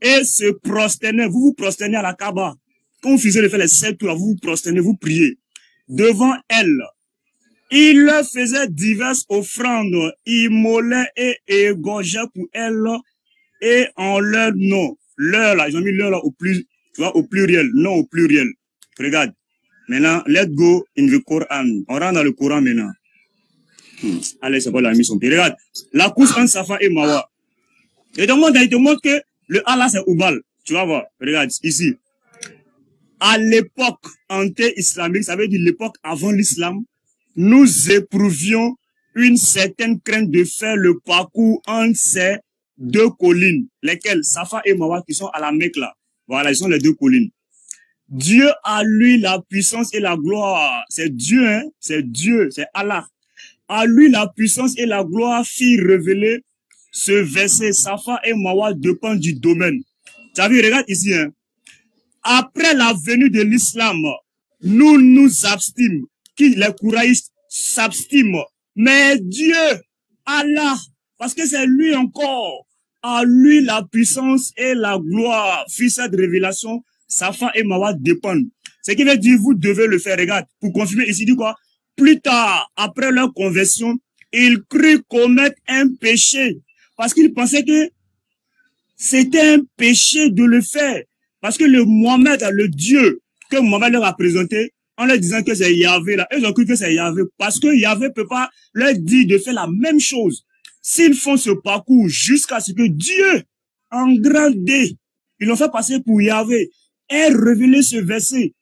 et se prosternaient. Vous vous prosternez à la Kaaba. Quand vous faisiez le fait les sept tours, vous vous prosternez, vous priez. Devant elle, il leur faisait diverses offrandes, immolaient et égorgeaient pour elle et en leur nom. Leur là, ils ont mis leur là au plus, tu vois, au pluriel, non au pluriel. Regarde. Maintenant, let's go in the Quran. On rentre dans le Coran maintenant. Allez, c'est pas la mission. Regarde. La course entre Safa et Marwa. Et donc, il te montre que le Allah c'est Oubal. Tu vas voir. Regarde, ici. À l'époque anté-islamique, ça veut dire l'époque avant l'islam, nous éprouvions une certaine crainte de faire le parcours entre ces deux collines, lesquelles Safa et Marwa qui sont à la Mecque là. Voilà, ils sont les deux collines. Dieu a lui la puissance et la gloire. C'est Dieu, hein? C'est Dieu, c'est Allah. À lui la puissance et la gloire fit révéler ce verset. Safa et Marwa dépendent du domaine. Tu as vu, regarde ici, hein? Après la venue de l'islam, nous nous abstîmes. Qui? Les couragistes s'abstiment. Mais Dieu, Allah, parce que c'est lui encore, à lui la puissance et la gloire fit cette révélation. Safa et Marwa dépendent. Ce qui veut dire, vous devez le faire. Regarde, pour confirmer ici, dit quoi? Plus tard, après leur conversion, ils crurent commettre un péché. Parce qu'ils pensaient que c'était un péché de le faire. Parce que le Mohamed, le Dieu que Mohamed leur a présenté, en leur disant que c'est Yahvé, là, ils ont cru que c'est Yahvé. Parce que Yahvé peut pas leur dire de faire la même chose. S'ils font ce parcours jusqu'à ce que Dieu, en grand D, ils l'ont fait passer pour Yahvé, ait révélé ce verset.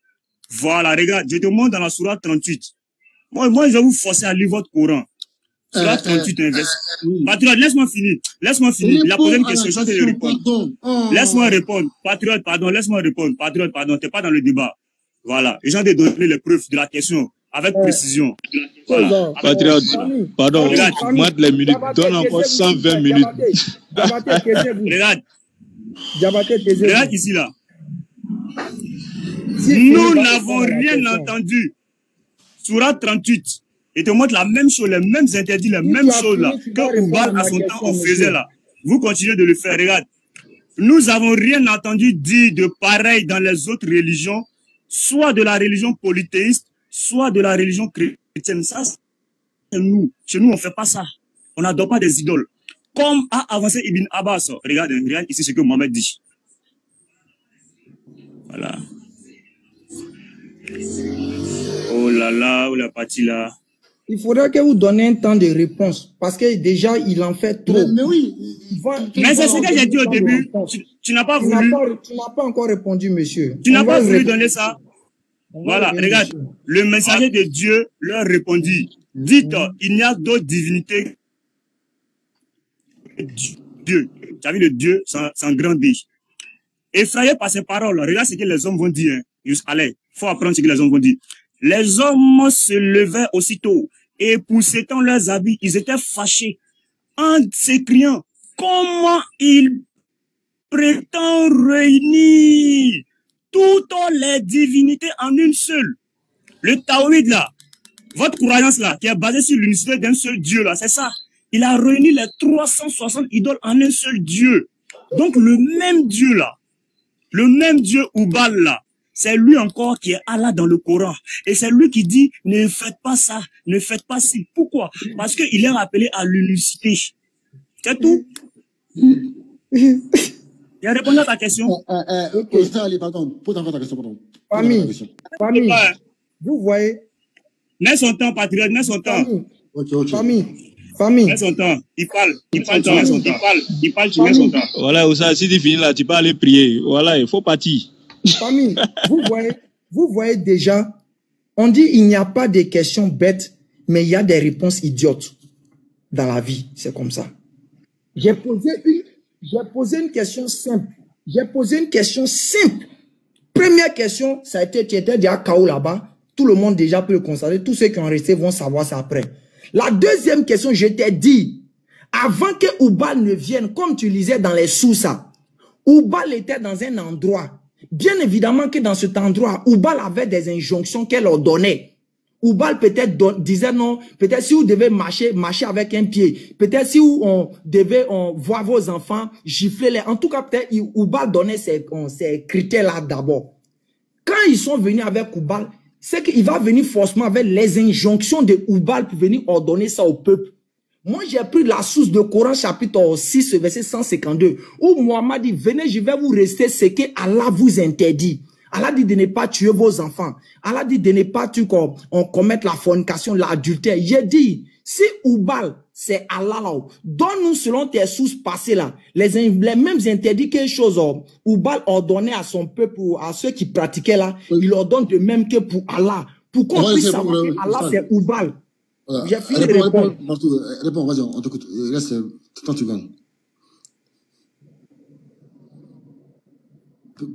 Voilà, regarde, je te montre dans la sourate 38. Moi, je vais vous forcer à lire votre Coran. Sourate 38, un verset. Patriote, laisse-moi finir. Laisse-moi finir. Il a posé une question, je vais répondre. Laisse-moi répondre. Patriote, pardon, laisse-moi répondre. Patriote, pardon, t'es pas dans le débat. Voilà. Et j'ai donné les preuves de la question avec précision. Voilà. Patriote, pardon, augmente les minutes. Donne encore 120 minutes. Regarde. Regarde ici, là. Nous n'avons rien entendu. Sourate 38. Et te montre la même chose, les mêmes interdits, les mêmes choses là, que Oubal à son temps on faisait là. Vous continuez de le faire, regarde. nous avons rien entendu dire de pareil dans les autres religions, soit de la religion polythéiste, soit de la religion chrétienne. Ça, c'est nous. Chez nous, on ne fait pas ça. On n'adore pas des idoles. Comme a avancé Ibn Abbas. Regarde ici ce que Mohamed dit. Voilà. Oh là là, où la partie là. Il faudrait que vous donniez un temps de réponse. Parce que déjà, il en fait trop. Mais oui. Mais c'est ce que j'ai dit au début. Tu n'as pas voulu. Tu n'as pas encore répondu, monsieur. Tu n'as pas voulu donner ça. Voilà, regarde. Le messager de Dieu leur répondit. Dites, il n'y a d'autre divinité que Dieu. Tu as vu le Dieu sans grand D. Effrayé par ces paroles, regarde ce que les hommes vont dire. Allez, il faut apprendre ce que les hommes vont dire. Les hommes se levaient aussitôt et poussant leurs habits, ils étaient fâchés en s'écriant comment il prétend réunir toutes les divinités en une seule. Le Taoïde là, votre croyance là, qui est basée sur l'unicité d'un seul Dieu là, c'est ça. Il a réuni les 360 idoles en un seul Dieu. Donc le même Dieu là, le même Dieu Oubal là, c'est lui encore qui est Allah dans le Coran. Et c'est lui qui dit, ne faites pas ça, ne faites pas ci. Pourquoi? Parce qu'il est rappelé à l'unicité. C'est tout. Il a répondu à ta question. Pardon, pose encore ta question, pardon. Famille, vous voyez. Mets son temps, patriote, mets son temps. Famille. Mets son temps. Il parle, tu mets son temps. Il parle, tu mets son temps. Voilà, Oussa, si tu finis là, tu peux aller prier. Voilà, il faut partir. Famille, vous voyez déjà, on dit il n'y a pas de questions bêtes, mais il y a des réponses idiotes dans la vie. C'est comme ça. J'ai posé une question simple. Première question, ça a été, tu étais déjà KO là-bas. Tout le monde déjà peut le constater. Tous ceux qui ont resté vont savoir ça après. La deuxième question, je t'ai dit, avant que Oubal ne vienne, comme tu lisais dans les sous-ça, Oubal était dans un endroit. Bien évidemment que dans cet endroit, Oubal avait des injonctions qu'elle leur donnait. Oubal peut-être disait non, peut-être si vous devez marcher avec un pied. Peut-être si on devait voir vos enfants, gifler-les. En tout cas, peut-être Oubal donnait ces critères-là d'abord. Quand ils sont venus avec Oubal, c'est qu'il va venir forcément avec les injonctions de Oubal pour venir ordonner ça au peuple. Moi, j'ai pris la source de Coran chapitre 6, verset 152, où Mohammed dit, venez, je vais vous rester ce que Allah vous interdit. Allah dit de ne pas tuer vos enfants. Allah dit de ne pas tuer qu'on commette la fornication, l'adultère. J'ai dit, si Oubal, c'est Allah là, donne-nous selon tes sources passées là, les mêmes interdits quelque chose, Oubal ordonnait à son peuple, à ceux qui pratiquaient là, il leur donne de même que pour Allah. Pour qu'on puisse savoir que Allah c'est Oubal. Voilà. J'ai fini de répondre. Réponds, vas-y, on t'écoute. Reste quand tu gagnes.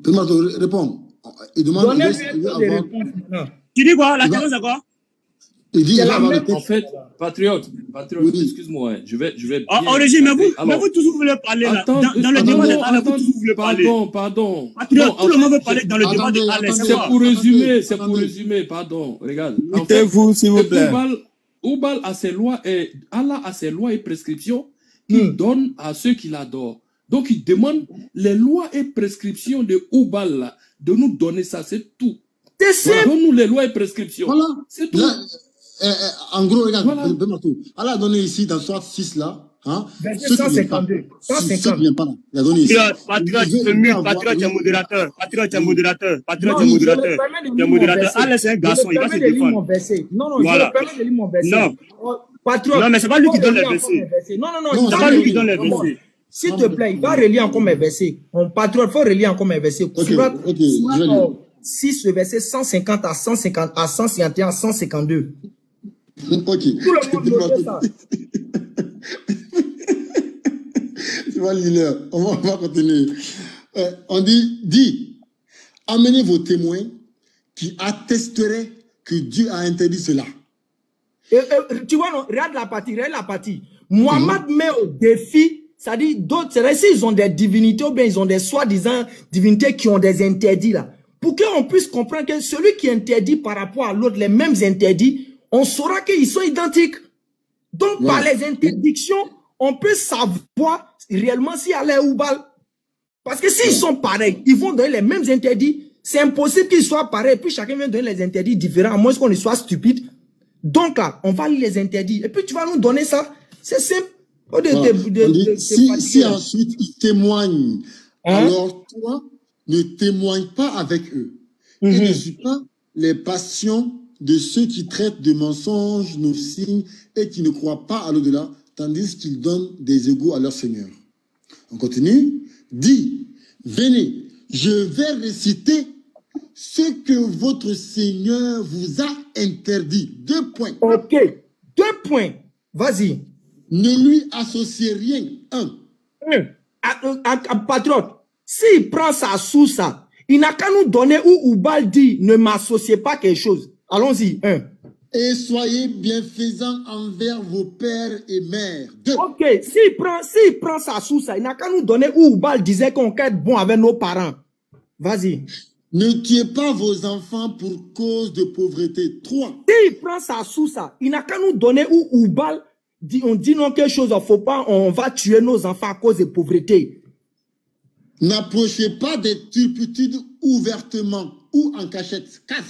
Marteau, réponds. Il demande. Tu dis quoi? La question c'est quoi? Il dit, en fait, patriote, oui. Excuse-moi, je vais. En régime, mais vous toujours voulez parler là. Dans le débat de Allah, vous toujours voulez parler. Pardon. Patriote, tout le monde veut parler dans le débat de Allah. C'est pour résumer, pardon. Regarde. Mettez-vous, s'il vous plaît. Oubal a ses lois et Allah a ses lois et prescriptions qu'il donne à ceux qui l'adorent. Donc il demande les lois et prescriptions de Oubal là, de nous donner ça, c'est tout. Donne-nous les lois et prescriptions. Voilà. C'est tout. Là, en gros, regarde, Allah a donné ici dans Sourate 6 là, hein, 152. 150. Il a donné ici. Patriote, tu es modérateur. Patriote, tu es modérateur. Allah, c'est un garçon, il va se défendre. Non, je me permets de lire mon verset. Non. Patriote, non, mais c'est pas lui qui donne les versets. Non, c'est pas lui qui donne les versets. S'il te plaît, il va relire encore mes versets. Mon patriote, il faut relire encore mes versets. Sourate 6, le verset 150 à 150, à 151, à 152. Ok. Tout le monde note ça. Tu vois, Liller, on va continuer. On dit, amenez vos témoins qui attesteraient que Dieu a interdit cela. Tu vois, non, regarde la partie. Mohammed met au défi, c'est-à-dire d'autres, c'est-à-dire s'ils ont des divinités ou bien ils ont des soi-disant divinités qui ont des interdits là. Pour qu'on puisse comprendre que celui qui interdit par rapport à l'autre les mêmes interdits, on saura qu'ils sont identiques. Donc, par les interdictions, on peut savoir réellement si Allah est Oubal. Parce que s'ils sont pareils, ils vont donner les mêmes interdits. C'est impossible qu'ils soient pareils. Puis chacun vient donner les interdits différents, à moins qu'on ne soit stupide. Donc là, on va lire les interdits. Et puis tu vas nous donner ça. C'est simple. Si ensuite ils témoignent, alors toi, ne témoigne pas avec eux. Et ne suis pas les passions de ceux qui traitent de mensonges nos signes et qui ne croient pas à l'au-delà, tandis qu'ils donnent des égaux à leur Seigneur. On continue. Dit, venez, je vais réciter ce que votre Seigneur vous a interdit. 2 points. Ok, 2 points. Vas-y. Ne lui associez rien. 1. Patriote, s'il prend ça sous ça, il n'a qu'à nous donner où Oubal dit ne m'associez pas quelque chose. Allons-y. 1. Et soyez bienfaisants envers vos pères et mères. 2. Ok, s'il prend ça sous ça, il n'a qu'à nous donner où Oubal disait qu'on peut être bon avec nos parents. Vas-y. Ne tuez pas vos enfants pour cause de pauvreté. 3. S'il prend ça sous ça, il n'a qu'à nous donner où Oubal dit, on dit non quelque chose, faut pas, on va tuer nos enfants à cause de pauvreté. N'approchez pas des turpitudes ouvertement ou en cachette. 4.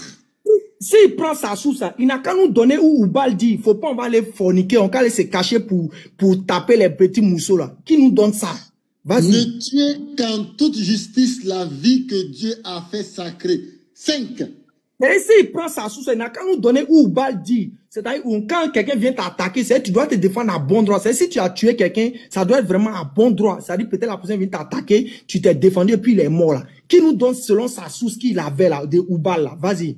S'il prend ça sous ça, il n'a qu'à nous donner où Oubal dit, il faut pas, on va les forniquer, on va aller se cacher pour taper les petits mousseaux là. Qui nous donne ça? Vas-y. Ne tuez qu'en toute justice la vie que Dieu a fait sacrée. 5. Et s'il prend ça sous ça, il n'a qu'à nous donner où Oubal dit. C'est-à-dire, quand quelqu'un vient t'attaquer, tu dois te défendre à bon droit. Si tu as tué quelqu'un, ça doit être vraiment à bon droit. C'est-à-dire, peut-être la personne vient t'attaquer, tu t'es défendu et puis il est mort là. Qui nous donne selon sa source qu'il avait là, de Oubal là? Vas-y.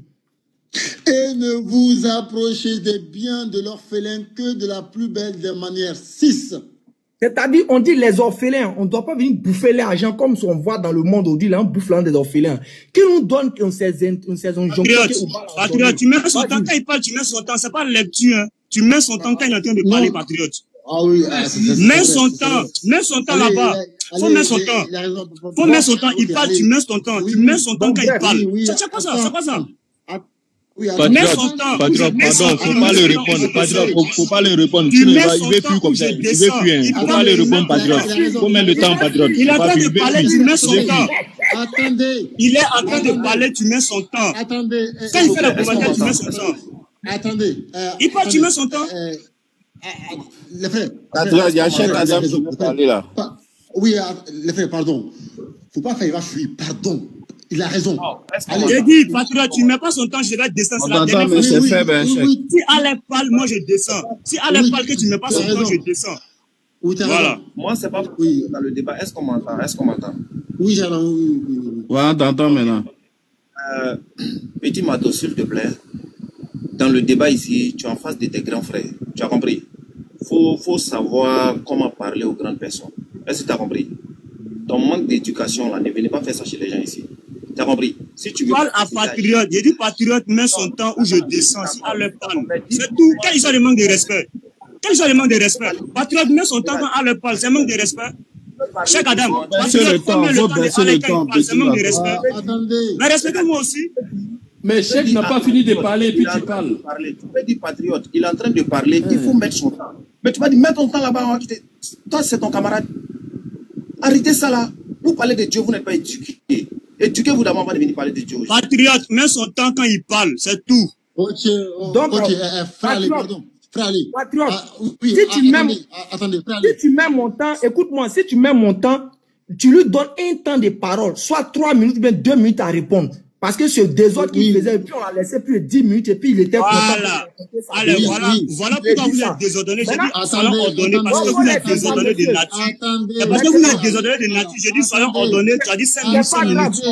Et ne vous approchez des biens de l'orphelin que de la plus belle des manières. 6. C'est-à-dire, on dit les orphelins, on ne doit pas venir bouffer l'argent comme on voit dans le monde aujourd'hui, là, on bouffe l'argent des orphelins. Qui nous donne une saison Patriote, tu mets son temps, quand il parle, tu mets son temps, c'est pas lecture, hein. Tu mets son temps quand il est en train de parler, patriote. Ah oui, mets son temps là-bas. Faut mettre son temps. Faut mettre son temps, il parle, tu mets son temps. Tu mets son temps quand il parle. C'est pas ça, c'est pas ça. Patriote, pardon, faut pas le répondre. Patriote, faut pas le répondre. Tu ne vas, il veut plus comme ça. Il veut plus, hein. Faut pas le répondre, patriote. Faut mettre le temps, patriote. Il est en train de parler, tu mets son temps. Attendez. Il est en train de parler, tu mets son temps. Attendez. Quand il fait la commentaire, tu mets son temps. Attendez. Il parle, tu mets son temps. Les frères. Patriote, il y a Cheikh Adam qui veut parler là. Oui, les frères, pardon. Faut pas faire, il va fuir. Pardon. Il a raison. J'ai dit, patriote, tu ne mets pas son temps, je vais descendre. C'est la dernière fois. Si Alec parle, moi je descends. Si Alec parle que tu ne mets pas son temps, je descends. Voilà. Moi, c'est pas dans le débat. Est-ce qu'on m'entend? Oui, j'entends. Ouais, on t'entend maintenant. Petit Mato, s'il te plaît. Dans le débat ici, tu es en face de tes grands frères. Tu as compris? Faut savoir comment parler aux grandes personnes. Est-ce que tu as compris? Ton manque d'éducation, là, ne venez pas faire ça chez les gens ici. Tu as compris? Si tu veux parle à patriote, j'ai dit patriote, mets son temps où je descends, si Alec parle. C'est tout. Quel est le manque de respect? Quel est le manque de respect? Patriote, mets son temps quand Alec parle, c'est un manque de respect. Cheikh Adam, patriote, mets le temps de Alec quand il parle, c'est un manque de respect. Mais respectez-moi aussi. Mais Cheikh n'a pas fini de parler, puis tu parles. Tu peux dire patriote, il est en train de parler, il faut mettre son temps. Mais tu vas dire, mets ton temps là-bas, toi c'est ton camarade. Arrêtez ça là. Vous parlez de Dieu, vous n'êtes pas éduqué. Éduquez vous d'abord avant de venir parler de Dieu. Patriote, mets son temps quand il parle, c'est tout. Ok, donc, frère Ali, pardon. Frère Ali. Patriote, oui, attendez, frère Ali. Si tu mets mon temps, écoute-moi, si tu mets mon temps, tu lui donnes un temps de parole, soit 3 minutes ou bien 2 minutes à répondre. Parce que ce désordre qu'il faisait, et puis on l'a laissé plus de 10 minutes et puis il était voilà. Allez, voilà pourquoi vous êtes désordonné. J'ai dit, soyons ordonnés parce que vous êtes désordonnés de nature. C'est parce que vous êtes désordonnés de nature. J'ai dit, soyons ordonnés. Tu as dit 5 minutes.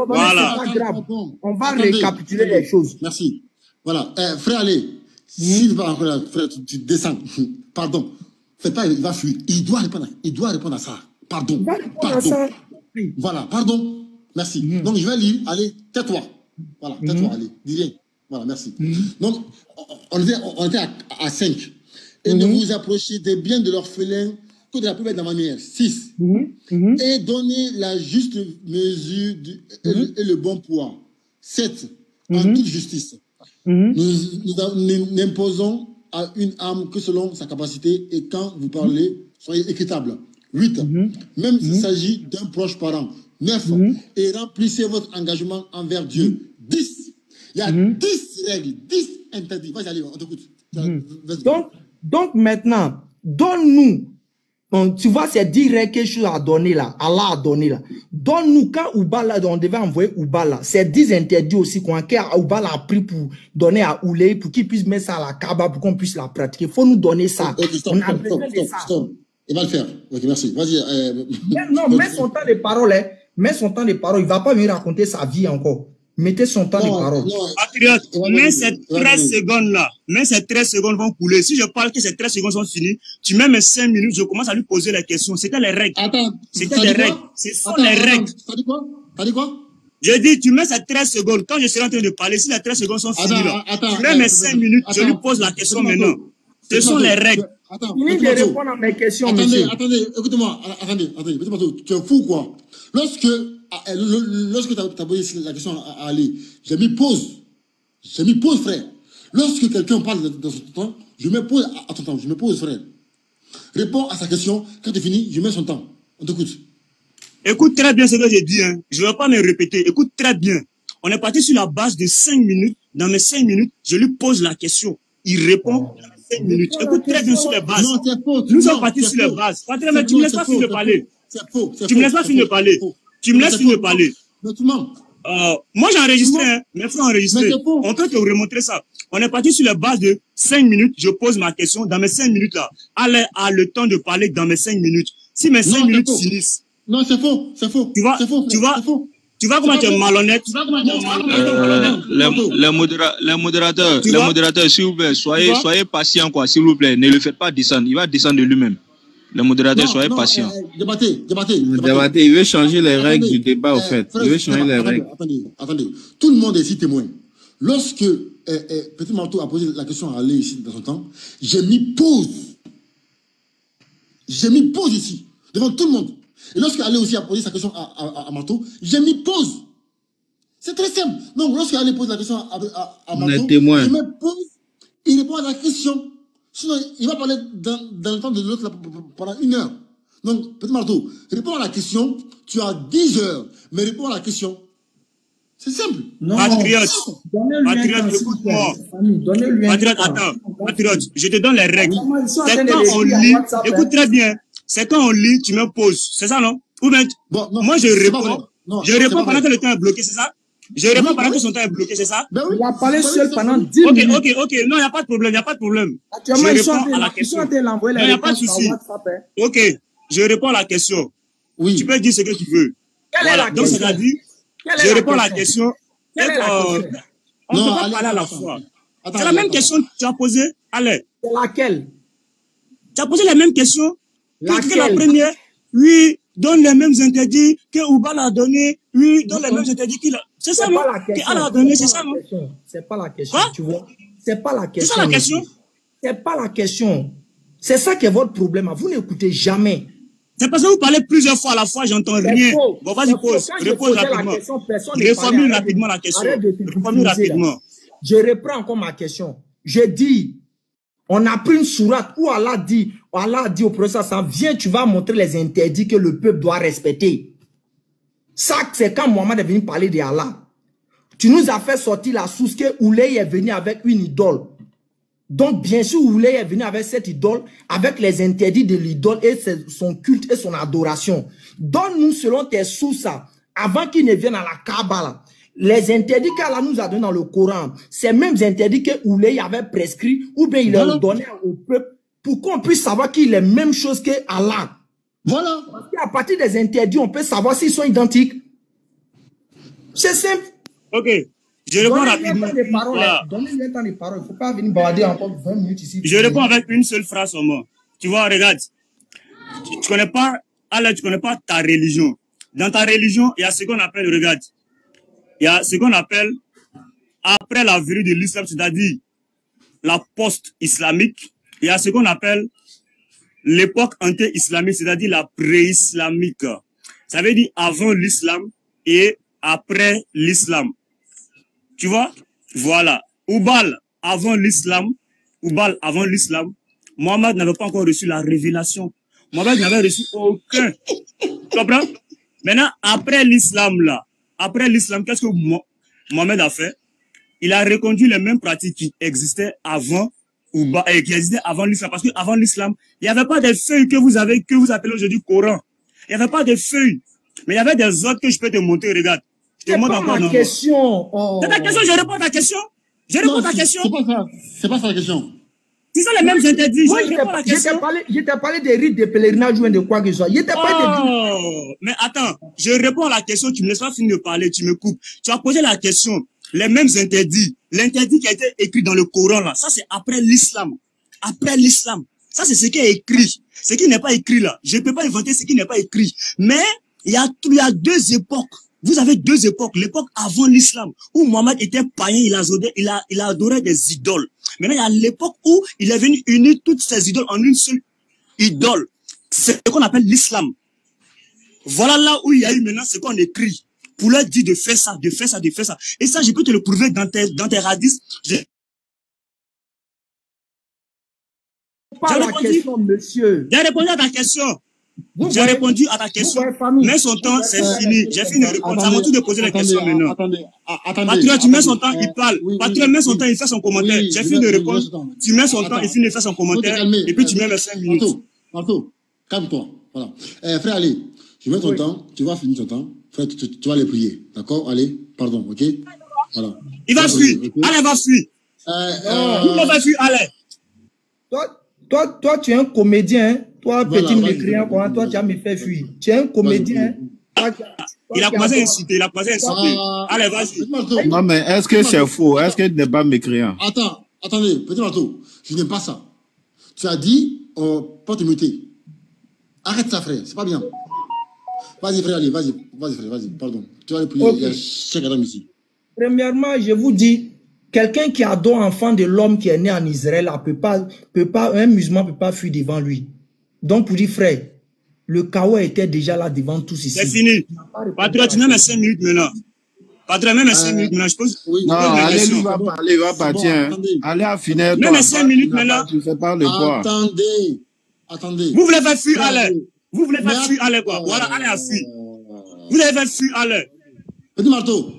Voilà. On va récapituler les choses. Merci. Voilà. Frère Ali, s'il va encore là, frère, tu descends. Pardon. Fais pas, il va fuir. Il doit répondre à ça. Pardon. Voilà, pardon. Merci. Donc, je vais lire. Allez, tais-toi. Voilà, tais-toi, allez. Dis rien. Voilà, merci. Donc, on était à 5. Et ne vous approchez des biens de l'orphelin que de la plus belle manière. 6. Et donnez la juste mesure et le bon poids. 7. En toute justice. Nous n'imposons à une âme que selon sa capacité et quand vous parlez, soyez équitable. 8. Même s'il s'agit d'un proche parent. 9. Et remplissez votre engagement envers Dieu. 10. Il y a 10 règles, 10 interdits. Vas-y, allez, on t'écoute. Donc maintenant, donne-nous. Tu vois, c'est direct quelque chose à donner là. Allah a donné là. Donne-nous quand Oubala, on devait envoyer Oubala. C'est 10 interdits aussi qu'on a Oubala a pris pour donner à Oulé, pour qu'il puisse mettre ça à la Kaaba, pour qu'on puisse la pratiquer. Il faut nous donner ça. Stop. Il va le faire. Ok, merci. Vas-y. Non, mets son temps de parole. Hein. Mets son temps de parole. Il ne va pas venir raconter sa vie encore. Mettez son temps de parole. Patriote, mais ces 13 secondes-là, mais ces 13 secondes vont couler. Si je parle que ces 13 secondes sont finies, tu mets mes 5 minutes, je commence à lui poser les questions. C'était les règles. C'était les règles. Ce sont les règles. T'as dit quoi? Je dis, tu mets ces 13 secondes. Quand je serai en train de parler, si les 13 secondes sont finies là, tu mets mes 5 minutes, je lui pose la question maintenant. Ce sont les règles. Finis de répondre à mes questions, attendez, écoutez-moi. Attendez, tu es fou, quoi. Lorsque tu as posé la question à Ali, j'ai mis pause. Frère. Lorsque quelqu'un parle dans son temps, je mets pause à ton temps. Je mets pause, frère. Réponds à sa question. Quand tu finis, je mets son temps. On t'écoute. Écoute très bien ce que j'ai dit. Hein. Je ne vais pas me répéter. Écoute très bien. On est parti sur la base de 5 minutes. Dans mes 5 minutes, je lui pose la question. Il répond dans 5 minutes. Écoute très bien sur les bases. Non, c'est faux. Nous sommes partis sur les bases. Patrick, mais tu ne me laisses pas finir de parler. Tu me laisses pas finir de parler. Tu me laisses finir de parler. Moi, j'ai enregistré, hein. Mes frères ont enregistré. On peut te remontrer ça. On est parti sur la base de 5 minutes. Je pose ma question. Dans mes 5 minutes là, Allah a le temps de parler dans mes 5 minutes. Si mes 5 minutes finissent. Non, c'est faux. Tu vois comment tu es malhonnête. Les modérateurs, s'il vous plaît, soyez patients, quoi, s'il vous plaît. Ne le faites pas descendre. Il va descendre de lui-même. Les modérateurs, soyez patients. Débattez. Il veut changer les règles du débat, au fait. Il veut changer les règles. Attendez. Tout le monde est ici témoin. Lorsque Petit Marteau a posé la question à Ali ici dans son temps, j'ai mis pause. Ici, devant tout le monde. Et lorsque Ali aussi a posé sa question à Marteau, j'ai mis pause. C'est très simple. Donc, lorsque Ali pose la question à Marteau, je mets pause, il répond à la question. Sinon, il va parler dans le temps de l'autre pendant 1 heure. Donc, Petit Marteau, réponds à la question. Tu as 10 heures, mais réponds à la question. C'est simple. Patriote, écoute-moi. Patriote, attends. Patriote, je te donne les règles. C'est quand on lit, écoute très bien. C'est quand on lit, tu me poses. C'est ça, non? Ou bien, moi, je réponds. Je réponds pendant que le temps est bloqué, c'est ça? Je réponds pendant que son temps est bloqué, c'est ça? Il a parlé seul pendant 10 minutes. Ok. Non, il n'y a pas de problème, Actuellement, je réponds à la question. Non, il n'y a pas de souci. Ok, je réponds à la question. Oui. Tu peux dire ce que tu veux. Quelle est la question? Donc, c'est-à-dire, je réponds à la question. On ne peut pas parler à la fois. C'est la même question que tu as posée. Allez. C'est laquelle? Tu as posé la même question. Laquelle? La première, oui, donne les mêmes interdits que Oubala a donné. Oui, donne les mêmes interdits qu'il a. C'est ça, non? Allah a donné, c'est ça, non? C'est pas la question, tu vois. C'est pas la question. C'est ça la question? C'est pas la question. C'est ça qui est votre problème. Vous n'écoutez jamais. C'est parce que vous parlez plusieurs fois à la fois, j'entends rien. Bon, vas-y, pose. Réponds rapidement. Reformule rapidement la question. Reformule rapidement. Je reprends encore ma question. Je dis, on a pris une sourate où Allah dit au prophète, ça vient, tu vas montrer les interdits que le peuple doit respecter. Ça, c'est quand Mohammed est venu parler de Allah. Tu nous as fait sortir la source que Oulay est venu avec une idole. Donc, bien sûr, Oulay est venu avec cette idole, avec les interdits de l'idole et son culte et son adoration. Donne-nous, selon tes sources, avant qu'il ne vienne à la Kaaba, les interdits qu'Allah nous a donnés dans le Coran, ces mêmes interdits que Oulay avait prescrits, ou bien il leur donnait au peuple, pour qu'on puisse savoir qu'il est la même chose que Allah. Voilà. Parce qu'à partir des interdits, on peut savoir s'ils sont identiques. C'est simple. Ok. Je réponds rapidement. Donnez-lui un temps de parole. Il ne faut pas venir bavarder encore 20 minutes ici. Je réponds avec une seule phrase seulement. Tu vois, regarde. Tu connais pas Allah, tu connais pas ta religion. Dans ta religion, il y a ce qu'on appelle, regarde. Il y a ce qu'on appelle, après la venue de l'islam, c'est-à-dire la post-islamique, il y a ce qu'on appelle l'époque anté-islamique, c'est-à-dire la pré-islamique. Ça veut dire avant l'islam et après l'islam. Tu vois? Voilà. Oubal avant l'islam, Mohammed n'avait pas encore reçu la révélation. Mohamed n'avait reçu aucun. Tu comprends? Maintenant, après l'islam, qu'est-ce que Mohamed a fait? Il a reconduit les mêmes pratiques qui existaient avant, qui existaient avant l'islam. Parce qu'avant l'islam, il n'y avait pas des feuilles que vous appelez aujourd'hui Coran. Il n'y avait pas de feuilles. Mais il y avait des autres que je peux te montrer, regarde. C'est pas ma question. C'est ta question, je réponds à ta question. Je réponds à ta question. C'est pas ça la question. C'est ça les mêmes interdits. Moi, je t'ai parlé des rites de pèlerinage ou de quoi que ce soit. Mais attends, je réponds à la question, tu me laisses pas finir de parler, tu me coupes. Tu as posé la question, les mêmes interdits. L'interdit qui a été écrit dans le Coran, là, ça c'est après l'islam. Après l'islam. Ça c'est ce qui est écrit. Ce qui n'est pas écrit là. Je ne peux pas inventer ce qui n'est pas écrit. Mais il y a deux époques. Vous avez deux époques. L'époque avant l'islam, où Mohamed était païen, il adorait des idoles. Maintenant, il y a l'époque où il est venu unir toutes ces idoles en une seule idole. C'est ce qu'on appelle l'islam. Voilà là où il y a eu maintenant ce qu'on écrit. Pour leur dire de faire ça, de faire ça, de faire ça. Et ça, je peux te le prouver dans tes hadiths. Pas la question, monsieur. J'ai répondu à ta question. J'ai répondu à ta question. Mais son temps, c'est fini. J'ai fini de répondre. C'est à mon tour de poser la question maintenant. Attendez. Patriote, tu mets son temps, il parle. Patriote, mets son temps, il fait son commentaire. J'ai fini de répondre. Tu mets son temps, il finit de faire son commentaire. Et puis tu mets mes 5 minutes. Marteau, calme-toi. Voilà. Frère, allez, je mets ton temps. Tu vas finir ton temps. Frère, tu vas aller prier. D'accord? Allez, pardon, ok? Voilà. Il va fuir. Allez, va fuir. Il va fuir, allez. Toi, tu es un comédien. Toi, petit mécréant, toi, tu as me fait fuir. Tu es un comédien. Il a commencé à insulter, Allez, vas-y. Non, mais est-ce que c'est faux? Est-ce que tu n'es pas mécréant? Attendez, petit marteau. Je n'aime pas ça. Tu as dit, pas te muter. Arrête ça, frère. C'est pas bien. Vas-y, frère, allez, vas-y, frère, vas-y, pardon. Tu vas aller prier. Il y a chaque adam ici. Premièrement, je vous dis, quelqu'un qui adore enfant de l'homme qui est né en Israël, un musulman ne peut pas fuir devant lui. Donc, pour dire, frère, le chaos était déjà là devant tous ici. C'est fini. Patriote, tu mets mes 5 minutes maintenant. Patriote, mets mes 5 minutes maintenant. Je pose. Non, allez, lui va parler, il va partir. Allez à finir. Mets mes 5 minutes maintenant. Tu fais pas le poids. Attendez. Vous voulez faire fuir, allez. Vous voulez faire fuir, allez, quoi. Voilà, allez à fuir. Vous allez faire fuir, allez. Petit marteau.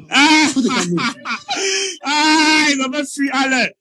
Il va faire fuir, allez.